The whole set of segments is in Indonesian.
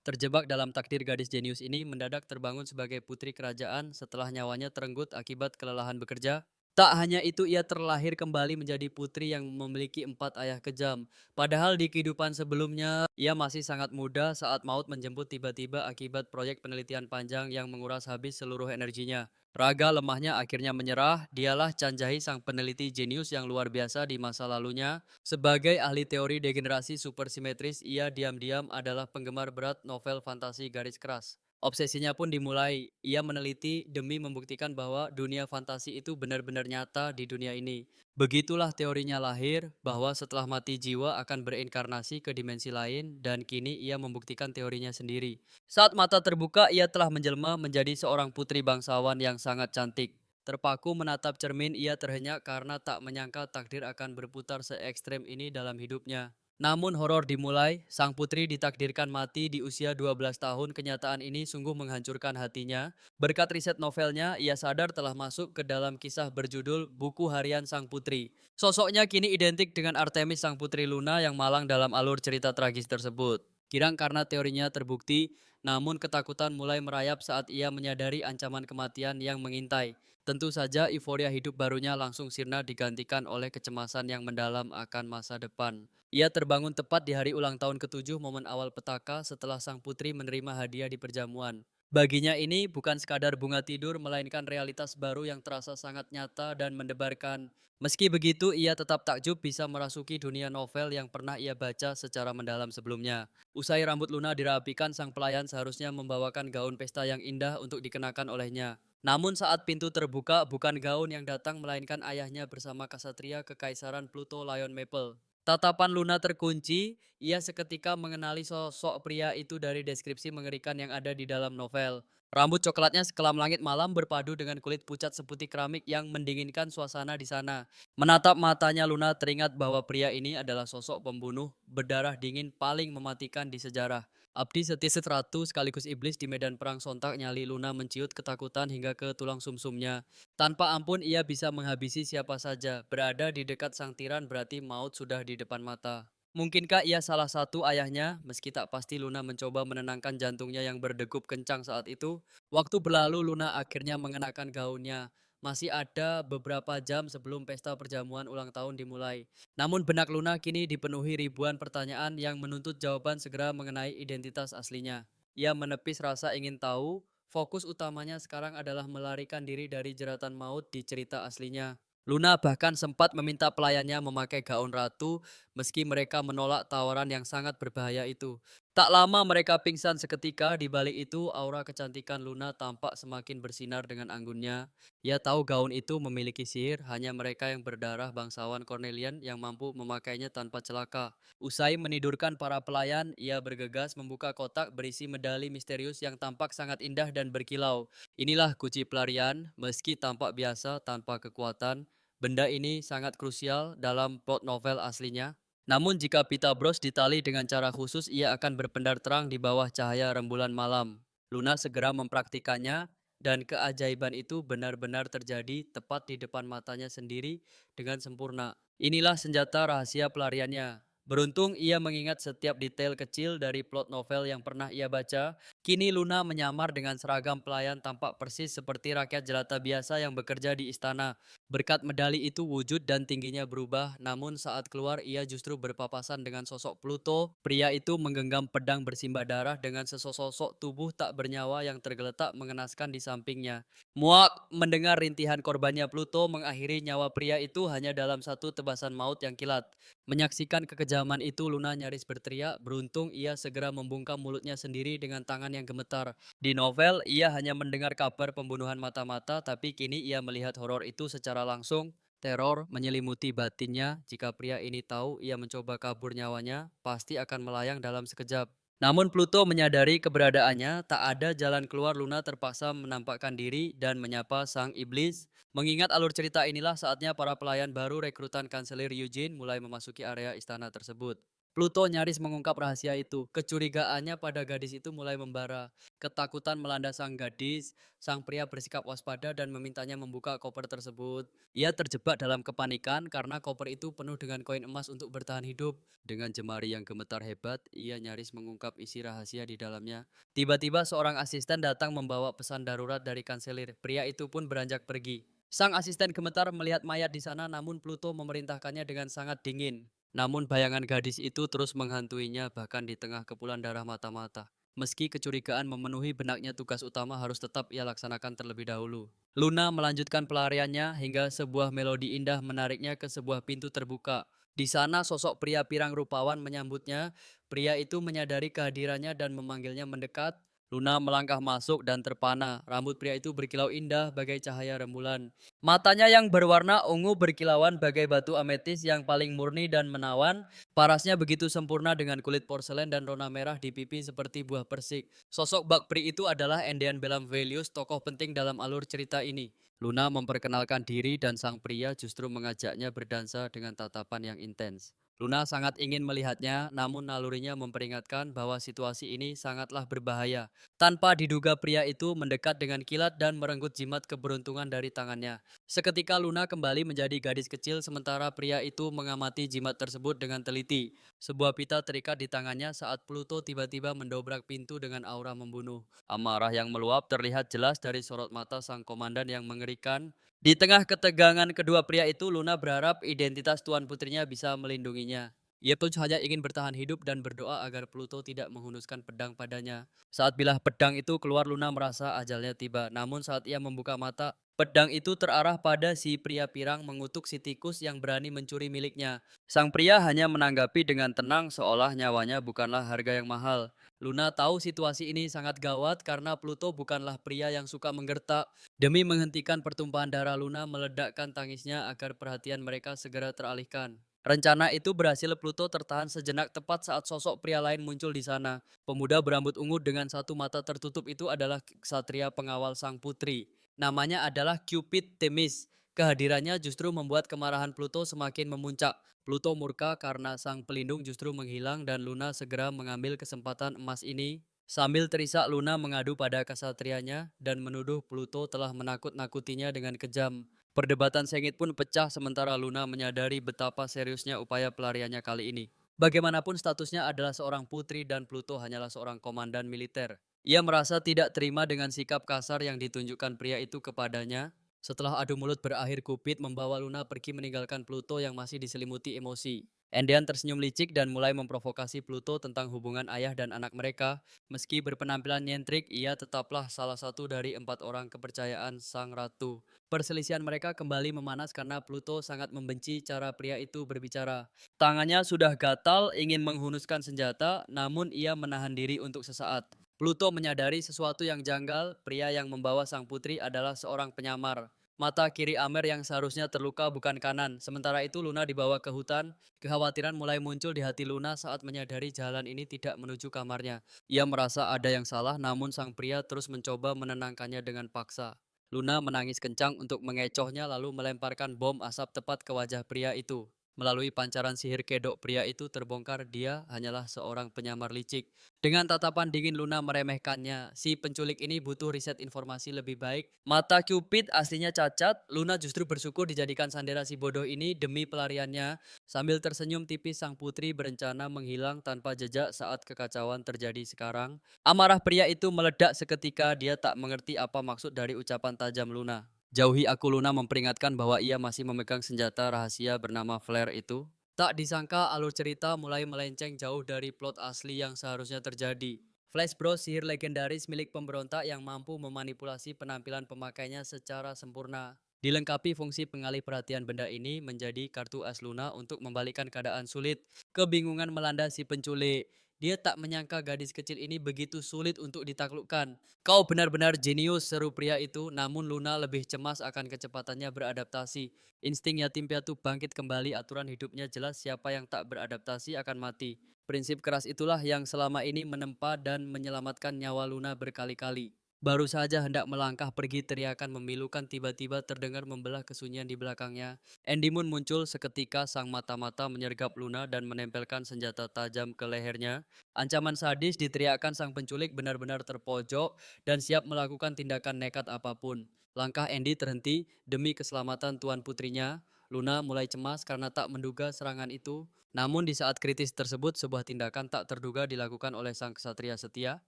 Terjebak dalam takdir gadis jenius ini mendadak terbangun sebagai putri kerajaan setelah nyawanya terenggut akibat kelelahan bekerja. Tak hanya itu, ia terlahir kembali menjadi putri yang memiliki 4 ayah kejam. Padahal di kehidupan sebelumnya, ia masih sangat muda saat maut menjemput tiba-tiba akibat proyek penelitian panjang yang menguras habis seluruh energinya. Raga lemahnya akhirnya menyerah, dialah Canjahi sang peneliti jenius yang luar biasa di masa lalunya. Sebagai ahli teori degenerasi supersimetris, ia diam-diam adalah penggemar berat novel fantasi garis keras. Obsesinya pun dimulai. Ia meneliti demi membuktikan bahwa dunia fantasi itu benar-benar nyata di dunia ini. Begitulah teorinya lahir, bahwa setelah mati jiwa akan berinkarnasi ke dimensi lain, dan kini ia membuktikan teorinya sendiri. Saat mata terbuka, ia telah menjelma menjadi seorang putri bangsawan yang sangat cantik. Terpaku menatap cermin, ia terhenyak karena tak menyangka takdir akan berputar se-ekstrem ini dalam hidupnya. Namun horor dimulai, sang putri ditakdirkan mati di usia 12 tahun. Kenyataan ini sungguh menghancurkan hatinya. Berkat riset novelnya, ia sadar telah masuk ke dalam kisah berjudul Buku Harian Sang Putri. Sosoknya kini identik dengan Artemis sang putri Luna yang malang dalam alur cerita tragis tersebut. Girang karena teorinya terbukti, namun ketakutan mulai merayap saat ia menyadari ancaman kematian yang mengintai. Tentu saja euforia hidup barunya langsung sirna digantikan oleh kecemasan yang mendalam akan masa depan. Ia terbangun tepat di hari ulang tahun ke-7 momen awal petaka setelah sang putri menerima hadiah di perjamuan. Baginya ini bukan sekadar bunga tidur, melainkan realitas baru yang terasa sangat nyata dan mendebarkan. Meski begitu, ia tetap takjub bisa merasuki dunia novel yang pernah ia baca secara mendalam sebelumnya. Usai rambut Luna dirapikan, sang pelayan seharusnya membawakan gaun pesta yang indah untuk dikenakan olehnya. Namun saat pintu terbuka, bukan gaun yang datang melainkan ayahnya bersama Kasatria Kekaisaran Pluto Lion Maple. Tatapan Luna terkunci, ia seketika mengenali sosok pria itu dari deskripsi mengerikan yang ada di dalam novel. Rambut coklatnya sekelam langit malam berpadu dengan kulit pucat seputih keramik yang mendinginkan suasana di sana. Menatap matanya, Luna teringat bahwa pria ini adalah sosok pembunuh berdarah dingin paling mematikan di sejarah. Abdi setia ratu sekaligus iblis di medan perang, sontak nyali Luna menciut ketakutan hingga ke tulang sumsumnya. Tanpa ampun ia bisa menghabisi siapa saja. Berada di dekat sang tiran berarti maut sudah di depan mata. Mungkinkah ia salah satu ayahnya? Meski tak pasti, Luna mencoba menenangkan jantungnya yang berdegup kencang saat itu. Waktu berlalu, Luna akhirnya mengenakan gaunnya. Masih ada beberapa jam sebelum pesta perjamuan ulang tahun dimulai. Namun benak Luna kini dipenuhi ribuan pertanyaan yang menuntut jawaban segera mengenai identitas aslinya. Ia menepis rasa ingin tahu. Fokus utamanya sekarang adalah melarikan diri dari jeratan maut di cerita aslinya. Luna bahkan sempat meminta pelayannya memakai gaun ratu meski mereka menolak tawaran yang sangat berbahaya itu. Tak lama mereka pingsan seketika. Di balik itu aura kecantikan Luna tampak semakin bersinar dengan anggunnya. Ia tahu gaun itu memiliki sihir, hanya mereka yang berdarah bangsawan Cornelian yang mampu memakainya tanpa celaka. Usai menidurkan para pelayan, ia bergegas membuka kotak berisi medali misterius yang tampak sangat indah dan berkilau. Inilah kunci pelarian, meski tampak biasa tanpa kekuatan. Benda ini sangat krusial dalam plot novel aslinya. Namun jika pita bros ditali dengan cara khusus, ia akan berpendar terang di bawah cahaya rembulan malam. Luna segera mempraktikannya, dan keajaiban itu benar-benar terjadi tepat di depan matanya sendiri dengan sempurna. Inilah senjata rahasia pelariannya. Beruntung ia mengingat setiap detail kecil dari plot novel yang pernah ia baca. Kini Luna menyamar dengan seragam pelayan, tampak persis seperti rakyat jelata biasa yang bekerja di istana. Berkat medali itu wujud dan tingginya berubah, namun saat keluar ia justru berpapasan dengan sosok Pluto. Pria itu menggenggam pedang bersimbah darah dengan sesosok tubuh tak bernyawa yang tergeletak mengenaskan di sampingnya. Muak mendengar rintihan korbannya, Pluto mengakhiri nyawa pria itu hanya dalam satu tebasan maut yang kilat. Menyaksikan kekejaman itu, Luna nyaris berteriak. Beruntung ia segera membungkam mulutnya sendiri dengan tangan yang gemetar. Di novel, ia hanya mendengar kabar pembunuhan mata-mata, tapi kini ia melihat horor itu secara langsung. Teror menyelimuti batinnya. Jika pria ini tahu ia mencoba kabur nyawanya, pasti akan melayang dalam sekejap. Namun Pluto menyadari keberadaannya, tak ada jalan keluar. Luna terpaksa menampakkan diri dan menyapa sang iblis. Mengingat alur cerita inilah saatnya para pelayan baru rekrutan Kanselir Eugene mulai memasuki area istana tersebut. Pluto nyaris mengungkap rahasia itu. Kecurigaannya pada gadis itu mulai membara. Ketakutan melanda sang gadis, sang pria bersikap waspada dan memintanya membuka koper tersebut. Ia terjebak dalam kepanikan karena koper itu penuh dengan koin emas untuk bertahan hidup. Dengan jemari yang gemetar hebat, ia nyaris mengungkap isi rahasia di dalamnya. Tiba-tiba seorang asisten datang membawa pesan darurat dari kanselir. Pria itu pun beranjak pergi. Sang asisten gemetar melihat mayat di sana, namun Pluto memerintahkannya dengan sangat dingin. Namun bayangan gadis itu terus menghantuinya bahkan di tengah kepulan darah mata-mata. Meski kecurigaan memenuhi benaknya, tugas utama harus tetap ia laksanakan terlebih dahulu. Luna melanjutkan pelariannya hingga sebuah melodi indah menariknya ke sebuah pintu terbuka. Di sana sosok pria pirang rupawan menyambutnya. Pria itu menyadari kehadirannya dan memanggilnya mendekat. Luna melangkah masuk dan terpana. Rambut pria itu berkilau indah bagai cahaya rembulan. Matanya yang berwarna ungu berkilauan bagai batu ametis yang paling murni dan menawan. Parasnya begitu sempurna dengan kulit porselen dan rona merah di pipi seperti buah persik. Sosok Bakpri itu adalah Endian Belamvelius, tokoh penting dalam alur cerita ini. Luna memperkenalkan diri dan sang pria justru mengajaknya berdansa dengan tatapan yang intens. Luna sangat ingin melihatnya, namun nalurinya memperingatkan bahwa situasi ini sangatlah berbahaya. Tanpa diduga pria itu mendekat dengan kilat dan merenggut jimat keberuntungan dari tangannya. Seketika Luna kembali menjadi gadis kecil sementara pria itu mengamati jimat tersebut dengan teliti. Sebuah pita terikat di tangannya saat Pluto tiba-tiba mendobrak pintu dengan aura membunuh. Amarah yang meluap terlihat jelas dari sorot mata sang komandan yang mengerikan. Di tengah ketegangan kedua pria itu, Luna berharap identitas tuan putrinya bisa melindunginya. Ia pun hanya ingin bertahan hidup dan berdoa agar Pluto tidak menghunuskan pedang padanya. Saat bilah pedang itu keluar, Luna merasa ajalnya tiba. Namun saat ia membuka mata, pedang itu terarah pada si pria pirang mengutuk si tikus yang berani mencuri miliknya. Sang pria hanya menanggapi dengan tenang seolah nyawanya bukanlah harga yang mahal. Luna tahu situasi ini sangat gawat karena Pluto bukanlah pria yang suka menggertak. Demi menghentikan pertumpahan darah, Luna meledakkan tangisnya agar perhatian mereka segera teralihkan. Rencana itu berhasil. Pluto tertahan sejenak tepat saat sosok pria lain muncul di sana. Pemuda berambut ungu dengan satu mata tertutup itu adalah ksatria pengawal sang putri. Namanya adalah Cupid Themis. Kehadirannya justru membuat kemarahan Pluto semakin memuncak. Pluto murka karena sang pelindung justru menghilang dan Luna segera mengambil kesempatan emas ini. Sambil terisak, Luna mengadu pada kasatrianya dan menuduh Pluto telah menakut-nakutinya dengan kejam. Perdebatan sengit pun pecah sementara Luna menyadari betapa seriusnya upaya pelariannya kali ini. Bagaimanapun statusnya adalah seorang putri dan Pluto hanyalah seorang komandan militer. Ia merasa tidak terima dengan sikap kasar yang ditunjukkan pria itu kepadanya. Setelah adu mulut berakhir, Cupid membawa Luna pergi meninggalkan Pluto yang masih diselimuti emosi. Endian tersenyum licik dan mulai memprovokasi Pluto tentang hubungan ayah dan anak mereka. Meski berpenampilan nyentrik, ia tetaplah salah satu dari 4 orang kepercayaan sang ratu. Perselisihan mereka kembali memanas karena Pluto sangat membenci cara pria itu berbicara. Tangannya sudah gatal ingin menghunuskan senjata, namun ia menahan diri untuk sesaat. Pluto menyadari sesuatu yang janggal. Pria yang membawa sang putri adalah seorang penyamar. Mata kiri Amer yang seharusnya terluka bukan kanan. Sementara itu Luna dibawa ke hutan. Kekhawatiran mulai muncul di hati Luna saat menyadari jalan ini tidak menuju kamarnya. Ia merasa ada yang salah, namun sang pria terus mencoba menenangkannya dengan paksa. Luna menangis kencang untuk mengecohnya lalu melemparkan bom asap tepat ke wajah pria itu. Melalui pancaran sihir kedok pria itu terbongkar dia hanyalah seorang penyamar licik. Dengan tatapan dingin Luna meremehkannya. Si penculik ini butuh riset informasi lebih baik. Mata Cupid aslinya cacat. Luna justru bersyukur dijadikan sandera si bodoh ini demi pelariannya. Sambil tersenyum tipis, sang putri berencana menghilang tanpa jejak saat kekacauan terjadi sekarang. Amarah pria itu meledak seketika. Dia tak mengerti apa maksud dari ucapan tajam Luna. Jauhi aku, Luna memperingatkan bahwa ia masih memegang senjata rahasia bernama flare itu. Tak disangka alur cerita mulai melenceng jauh dari plot asli yang seharusnya terjadi. Flash Bros, sihir legendaris milik pemberontak yang mampu memanipulasi penampilan pemakainya secara sempurna. Dilengkapi fungsi pengalih perhatian, benda ini menjadi kartu as Luna untuk membalikkan keadaan sulit. Kebingungan melanda si penculik. Dia tak menyangka gadis kecil ini begitu sulit untuk ditaklukkan. Kau benar-benar jenius, seru pria itu, namun Luna lebih cemas akan kecepatannya beradaptasi. Insting yatim piatu bangkit kembali, aturan hidupnya jelas, siapa yang tak beradaptasi akan mati. Prinsip keras itulah yang selama ini menempa dan menyelamatkan nyawa Luna berkali-kali. Baru saja hendak melangkah pergi, teriakan memilukan tiba-tiba terdengar membelah kesunyian di belakangnya. Andy Moon muncul seketika, sang mata-mata menyergap Luna dan menempelkan senjata tajam ke lehernya. Ancaman sadis diteriakkan sang penculik benar-benar terpojok dan siap melakukan tindakan nekat apapun. Langkah Andy terhenti demi keselamatan tuan putrinya. Luna mulai cemas karena tak menduga serangan itu. Namun di saat kritis tersebut, sebuah tindakan tak terduga dilakukan oleh sang ksatria setia.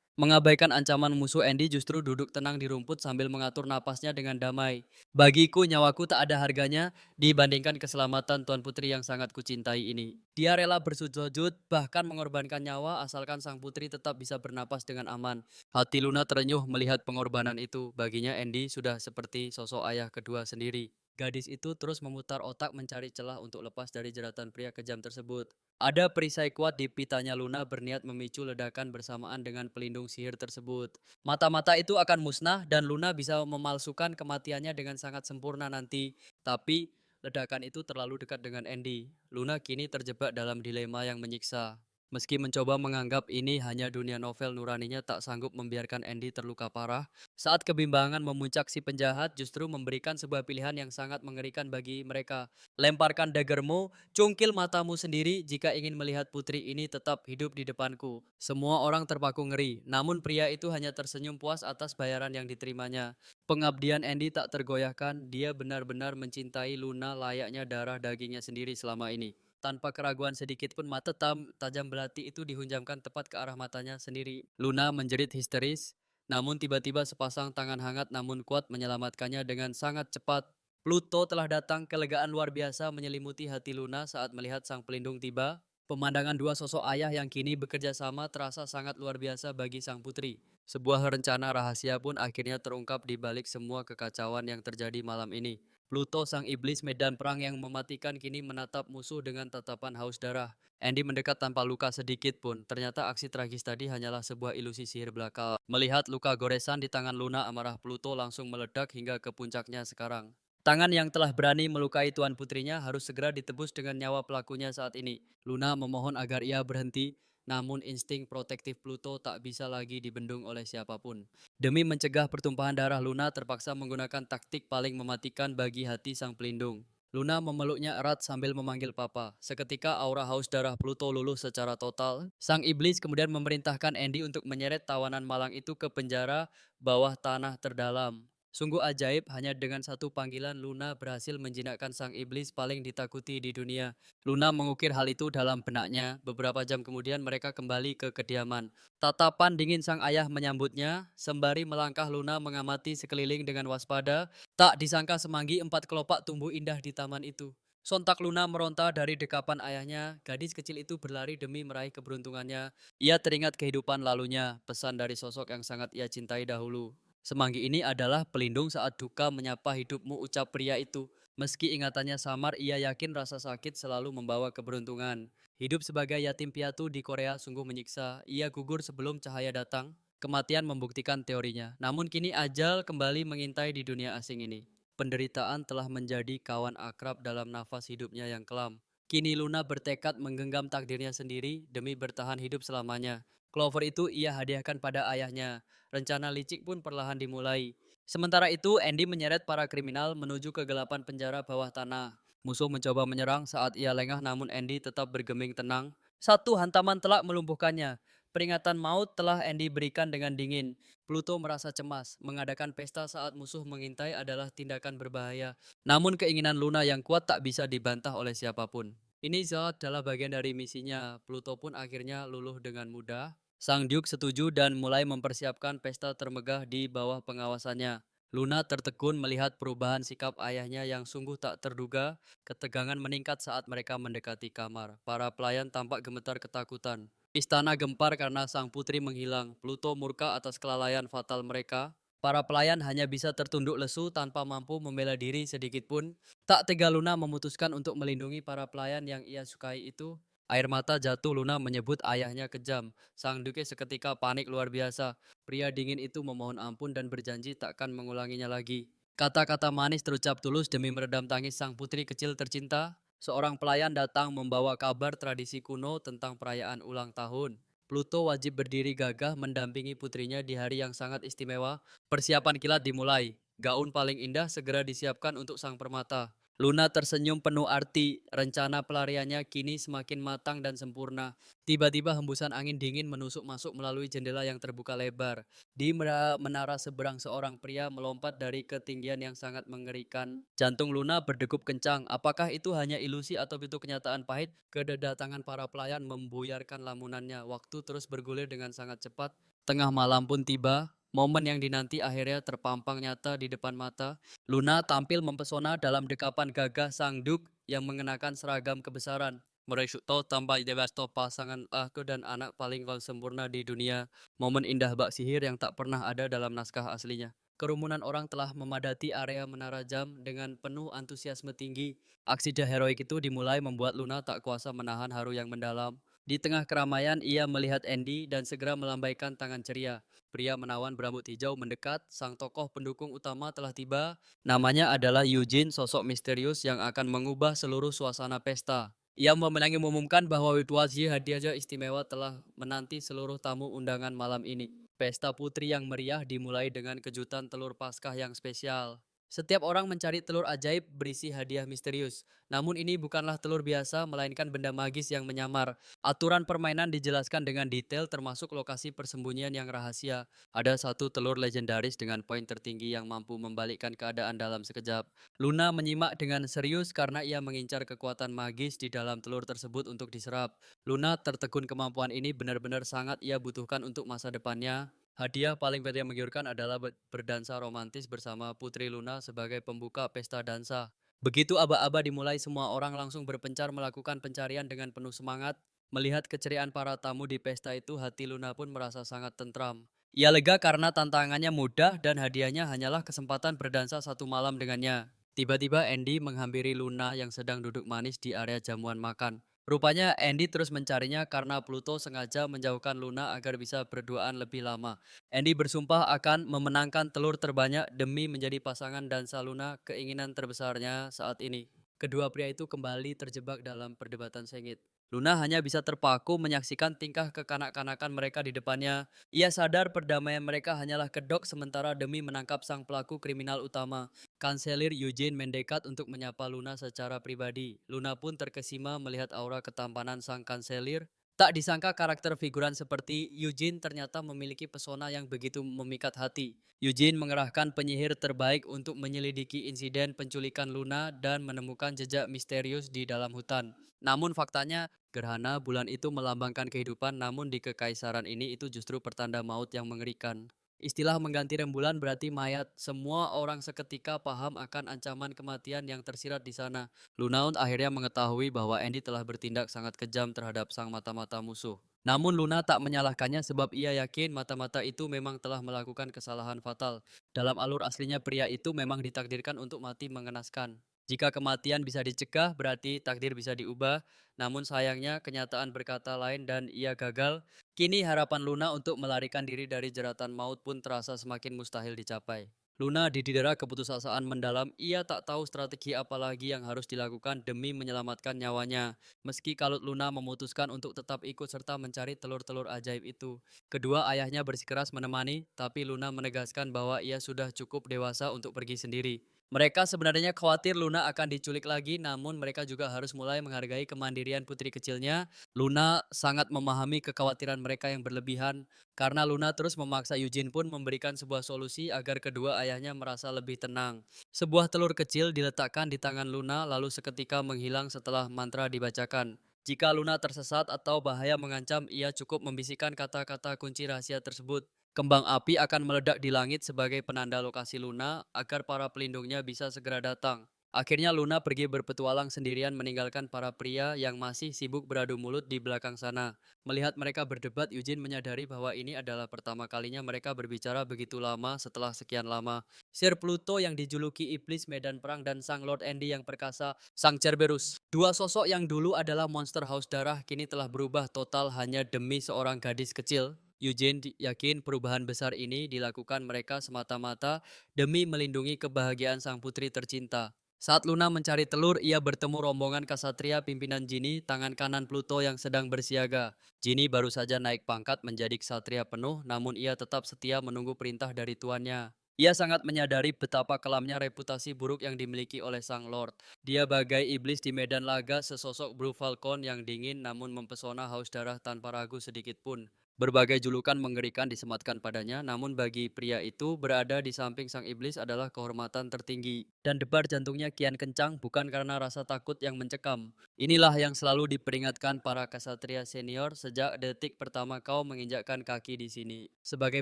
Mengabaikan ancaman musuh, Andy justru duduk tenang di rumput sambil mengatur napasnya dengan damai. Bagiku, nyawaku tak ada harganya dibandingkan keselamatan tuan putri yang sangat kucintai ini. Dia rela bersujud, bahkan mengorbankan nyawa asalkan sang putri tetap bisa bernapas dengan aman. Hati Luna terenyuh melihat pengorbanan itu. Baginya Andy sudah seperti sosok ayah kedua sendiri. Gadis itu terus memutar otak mencari celah untuk lepas dari jeratan pria kejam tersebut. Ada perisai kuat di pitanya Luna berniat memicu ledakan bersamaan dengan pelindung sihir tersebut. Mata-mata itu akan musnah dan Luna bisa memalsukan kematiannya dengan sangat sempurna nanti. Tapi ledakan itu terlalu dekat dengan Andy. Luna kini terjebak dalam dilema yang menyiksa. Meski mencoba menganggap ini hanya dunia novel, nuraninya tak sanggup membiarkan Andy terluka parah. Saat kebimbangan memuncak, si penjahat justru memberikan sebuah pilihan yang sangat mengerikan bagi mereka. Lemparkan daggermu, cungkil matamu sendiri jika ingin melihat putri ini tetap hidup di depanku. Semua orang terpaku ngeri, namun pria itu hanya tersenyum puas atas bayaran yang diterimanya. Pengabdian Andy tak tergoyahkan, dia benar-benar mencintai Luna layaknya darah dagingnya sendiri selama ini. Tanpa keraguan sedikit pun, mata tajam belati itu dihunjamkan tepat ke arah matanya sendiri. Luna menjerit histeris, namun tiba-tiba sepasang tangan hangat namun kuat menyelamatkannya dengan sangat cepat. Pluto telah datang, kelegaan luar biasa menyelimuti hati Luna saat melihat sang pelindung tiba. Pemandangan dua sosok ayah yang kini bekerja sama terasa sangat luar biasa bagi sang putri. Sebuah rencana rahasia pun akhirnya terungkap di balik semua kekacauan yang terjadi malam ini. Pluto, sang iblis medan perang yang mematikan, kini menatap musuh dengan tatapan haus darah. Andy mendekat tanpa luka sedikit pun. Ternyata aksi tragis tadi hanyalah sebuah ilusi sihir belaka. Melihat luka goresan di tangan Luna, amarah Pluto langsung meledak hingga ke puncaknya sekarang. Tangan yang telah berani melukai tuan putrinya harus segera ditebus dengan nyawa pelakunya saat ini. Luna memohon agar ia berhenti, namun insting protektif Pluto tak bisa lagi dibendung oleh siapapun. Demi mencegah pertumpahan darah, Luna terpaksa menggunakan taktik paling mematikan bagi hati sang pelindung. Luna memeluknya erat sambil memanggil papa. Seketika aura haus darah Pluto luluh secara total. Sang iblis kemudian memerintahkan Andy untuk menyeret tawanan malang itu ke penjara bawah tanah terdalam. Sungguh ajaib, hanya dengan satu panggilan Luna berhasil menjinakkan sang iblis paling ditakuti di dunia. Luna mengukir hal itu dalam benaknya. Beberapa jam kemudian mereka kembali ke kediaman. Tatapan dingin sang ayah menyambutnya. Sembari melangkah, Luna mengamati sekeliling dengan waspada. Tak disangka semanggi 4 kelopak tumbuh indah di taman itu. Sontak Luna meronta dari dekapan ayahnya. Gadis kecil itu berlari demi meraih keberuntungannya. Ia teringat kehidupan lalunya, pesan dari sosok yang sangat ia cintai dahulu. Semanggi ini adalah pelindung saat duka, menyapa hidupmu, ucap pria itu. Meski ingatannya samar, ia yakin rasa sakit selalu membawa keberuntungan. Hidup sebagai yatim piatu di Korea sungguh menyiksa. Ia gugur sebelum cahaya datang. Kematian membuktikan teorinya. Namun kini ajal kembali mengintai di dunia asing ini. Penderitaan telah menjadi kawan akrab dalam nafas hidupnya yang kelam. Kini Luna bertekad menggenggam takdirnya sendiri demi bertahan hidup selamanya. Clover itu ia hadiahkan pada ayahnya. Rencana licik pun perlahan dimulai. Sementara itu, Andy menyeret para kriminal menuju kegelapan penjara bawah tanah. Musuh mencoba menyerang saat ia lengah, namun Andy tetap bergeming tenang. Satu hantaman telak melumpuhkannya. Peringatan maut telah Andy berikan dengan dingin. Pluto merasa cemas. Mengadakan pesta saat musuh mengintai adalah tindakan berbahaya. Namun keinginan Luna yang kuat tak bisa dibantah oleh siapapun. Ini adalah bagian dari misinya. Pluto pun akhirnya luluh dengan mudah. Sang Duke setuju dan mulai mempersiapkan pesta termegah di bawah pengawasannya. Luna tertegun melihat perubahan sikap ayahnya yang sungguh tak terduga. Ketegangan meningkat saat mereka mendekati kamar. Para pelayan tampak gemetar ketakutan. Istana gempar karena sang putri menghilang. Pluto murka atas kelalaian fatal mereka. Para pelayan hanya bisa tertunduk lesu tanpa mampu membela diri sedikit pun. Tak tega Luna memutuskan untuk melindungi para pelayan yang ia sukai itu. Air mata jatuh, Luna menyebut ayahnya kejam. Sang Duke seketika panik luar biasa. Pria dingin itu memohon ampun dan berjanji takkan mengulanginya lagi. Kata-kata manis terucap tulus demi meredam tangis sang putri kecil tercinta. Seorang pelayan datang membawa kabar tradisi kuno tentang perayaan ulang tahun. Pluto wajib berdiri gagah mendampingi putrinya di hari yang sangat istimewa. Persiapan kilat dimulai. Gaun paling indah segera disiapkan untuk sang permata. Luna tersenyum penuh arti. Rencana pelariannya kini semakin matang dan sempurna. Tiba-tiba hembusan angin dingin menusuk masuk melalui jendela yang terbuka lebar. Di menara seberang seorang pria melompat dari ketinggian yang sangat mengerikan. Jantung Luna berdegup kencang. Apakah itu hanya ilusi atau itu kenyataan pahit? Kedatangan para pelayan membuyarkan lamunannya. Waktu terus bergulir dengan sangat cepat. Tengah malam pun tiba. Momen yang dinanti akhirnya terpampang nyata di depan mata. Luna tampil mempesona dalam dekapan gagah sang Duk yang mengenakan seragam kebesaran. Meresukto tanpa dewasto pasangan aku dan anak paling sempurna di dunia. Momen indah bak sihir yang tak pernah ada dalam naskah aslinya. Kerumunan orang telah memadati area Menara Jam dengan penuh antusiasme tinggi. Aksi heroik itu dimulai membuat Luna tak kuasa menahan haru yang mendalam. Di tengah keramaian, ia melihat Andy dan segera melambaikan tangan ceria. Pria menawan berambut hijau mendekat, sang tokoh pendukung utama telah tiba. Namanya adalah Eugene, sosok misterius yang akan mengubah seluruh suasana pesta. Ia mengumumkan bahwa Witwazi hadiah istimewa telah menanti seluruh tamu undangan malam ini. Pesta putri yang meriah dimulai dengan kejutan telur Paskah yang spesial. Setiap orang mencari telur ajaib berisi hadiah misterius. Namun ini bukanlah telur biasa, melainkan benda magis yang menyamar. Aturan permainan dijelaskan dengan detail termasuk lokasi persembunyian yang rahasia. Ada satu telur legendaris dengan poin tertinggi yang mampu membalikkan keadaan dalam sekejap. Luna menyimak dengan serius karena ia mengincar kekuatan magis di dalam telur tersebut untuk diserap. Luna tertegun kemampuan ini benar-benar sangat ia butuhkan untuk masa depannya. Hadiah paling yang menggiurkan adalah berdansa romantis bersama Putri Luna sebagai pembuka pesta dansa. Begitu aba-aba dimulai, semua orang langsung berpencar melakukan pencarian dengan penuh semangat. Melihat keceriaan para tamu di pesta itu, hati Luna pun merasa sangat tentram. Ia lega karena tantangannya mudah dan hadiahnya hanyalah kesempatan berdansa satu malam dengannya. Tiba-tiba Andy menghampiri Luna yang sedang duduk manis di area jamuan makan. Rupanya Andy terus mencarinya karena Pluto sengaja menjauhkan Luna agar bisa berduaan lebih lama. Andy bersumpah akan memenangkan telur terbanyak demi menjadi pasangan dansa Luna, keinginan terbesarnya saat ini. Kedua pria itu kembali terjebak dalam perdebatan sengit. Luna hanya bisa terpaku menyaksikan tingkah kekanak-kanakan mereka di depannya. Ia sadar perdamaian mereka hanyalah kedok sementara demi menangkap sang pelaku kriminal utama. Kanselir Eugene mendekat untuk menyapa Luna secara pribadi. Luna pun terkesima melihat aura ketampanan sang kanselir. Tak disangka karakter figuran seperti Eugene ternyata memiliki pesona yang begitu memikat hati. Eugene mengerahkan penyihir terbaik untuk menyelidiki insiden penculikan Luna dan menemukan jejak misterius di dalam hutan. Namun faktanya, gerhana bulan itu melambangkan kehidupan, namun di kekaisaran ini itu justru pertanda maut yang mengerikan. Istilah mengganti rembulan berarti mayat. Semua orang seketika paham akan ancaman kematian yang tersirat di sana. Lunaun akhirnya mengetahui bahwa Andy telah bertindak sangat kejam terhadap sang mata-mata musuh. Namun Luna tak menyalahkannya sebab ia yakin mata-mata itu memang telah melakukan kesalahan fatal. Dalam alur aslinya pria itu memang ditakdirkan untuk mati mengenaskan. Jika kematian bisa dicegah, berarti takdir bisa diubah. Namun sayangnya kenyataan berkata lain dan ia gagal. Kini harapan Luna untuk melarikan diri dari jeratan maut pun terasa semakin mustahil dicapai. Luna didera keputusasaan mendalam, ia tak tahu strategi apa lagi yang harus dilakukan demi menyelamatkan nyawanya. Meski Kalut Luna memutuskan untuk tetap ikut serta mencari telur-telur ajaib itu. Kedua ayahnya bersikeras menemani, tapi Luna menegaskan bahwa ia sudah cukup dewasa untuk pergi sendiri. Mereka sebenarnya khawatir Luna akan diculik lagi, namun mereka juga harus mulai menghargai kemandirian putri kecilnya. Luna sangat memahami kekhawatiran mereka yang berlebihan, karena Luna terus memaksa Eugene pun memberikan sebuah solusi agar kedua ayahnya merasa lebih tenang. Sebuah telur kecil diletakkan di tangan Luna lalu seketika menghilang setelah mantra dibacakan. Jika Luna tersesat atau bahaya mengancam, ia cukup membisikkan kata-kata kunci rahasia tersebut. Kembang api akan meledak di langit sebagai penanda lokasi Luna agar para pelindungnya bisa segera datang. Akhirnya Luna pergi berpetualang sendirian meninggalkan para pria yang masih sibuk beradu mulut di belakang sana. Melihat mereka berdebat, Eugene menyadari bahwa ini adalah pertama kalinya mereka berbicara begitu lama setelah sekian lama. Sir Pluto yang dijuluki iblis medan perang dan sang Lord Andy yang perkasa, sang Cerberus. Dua sosok yang dulu adalah monster haus darah kini telah berubah total hanya demi seorang gadis kecil. Eugene yakin perubahan besar ini dilakukan mereka semata-mata demi melindungi kebahagiaan sang putri tercinta. Saat Luna mencari telur, ia bertemu rombongan Ksatria pimpinan Jini, tangan kanan Pluto yang sedang bersiaga. Jini baru saja naik pangkat menjadi Ksatria penuh, namun ia tetap setia menunggu perintah dari tuannya. Ia sangat menyadari betapa kelamnya reputasi buruk yang dimiliki oleh Sang Lord. Dia bagai iblis di medan laga, sesosok Blue Falcon yang dingin namun mempesona haus darah tanpa ragu sedikit pun. Berbagai julukan mengerikan disematkan padanya, namun bagi pria itu berada di samping sang iblis adalah kehormatan tertinggi. Dan debar jantungnya kian kencang bukan karena rasa takut yang mencekam. Inilah yang selalu diperingatkan para ksatria senior sejak detik pertama kau menginjakkan kaki di sini. Sebagai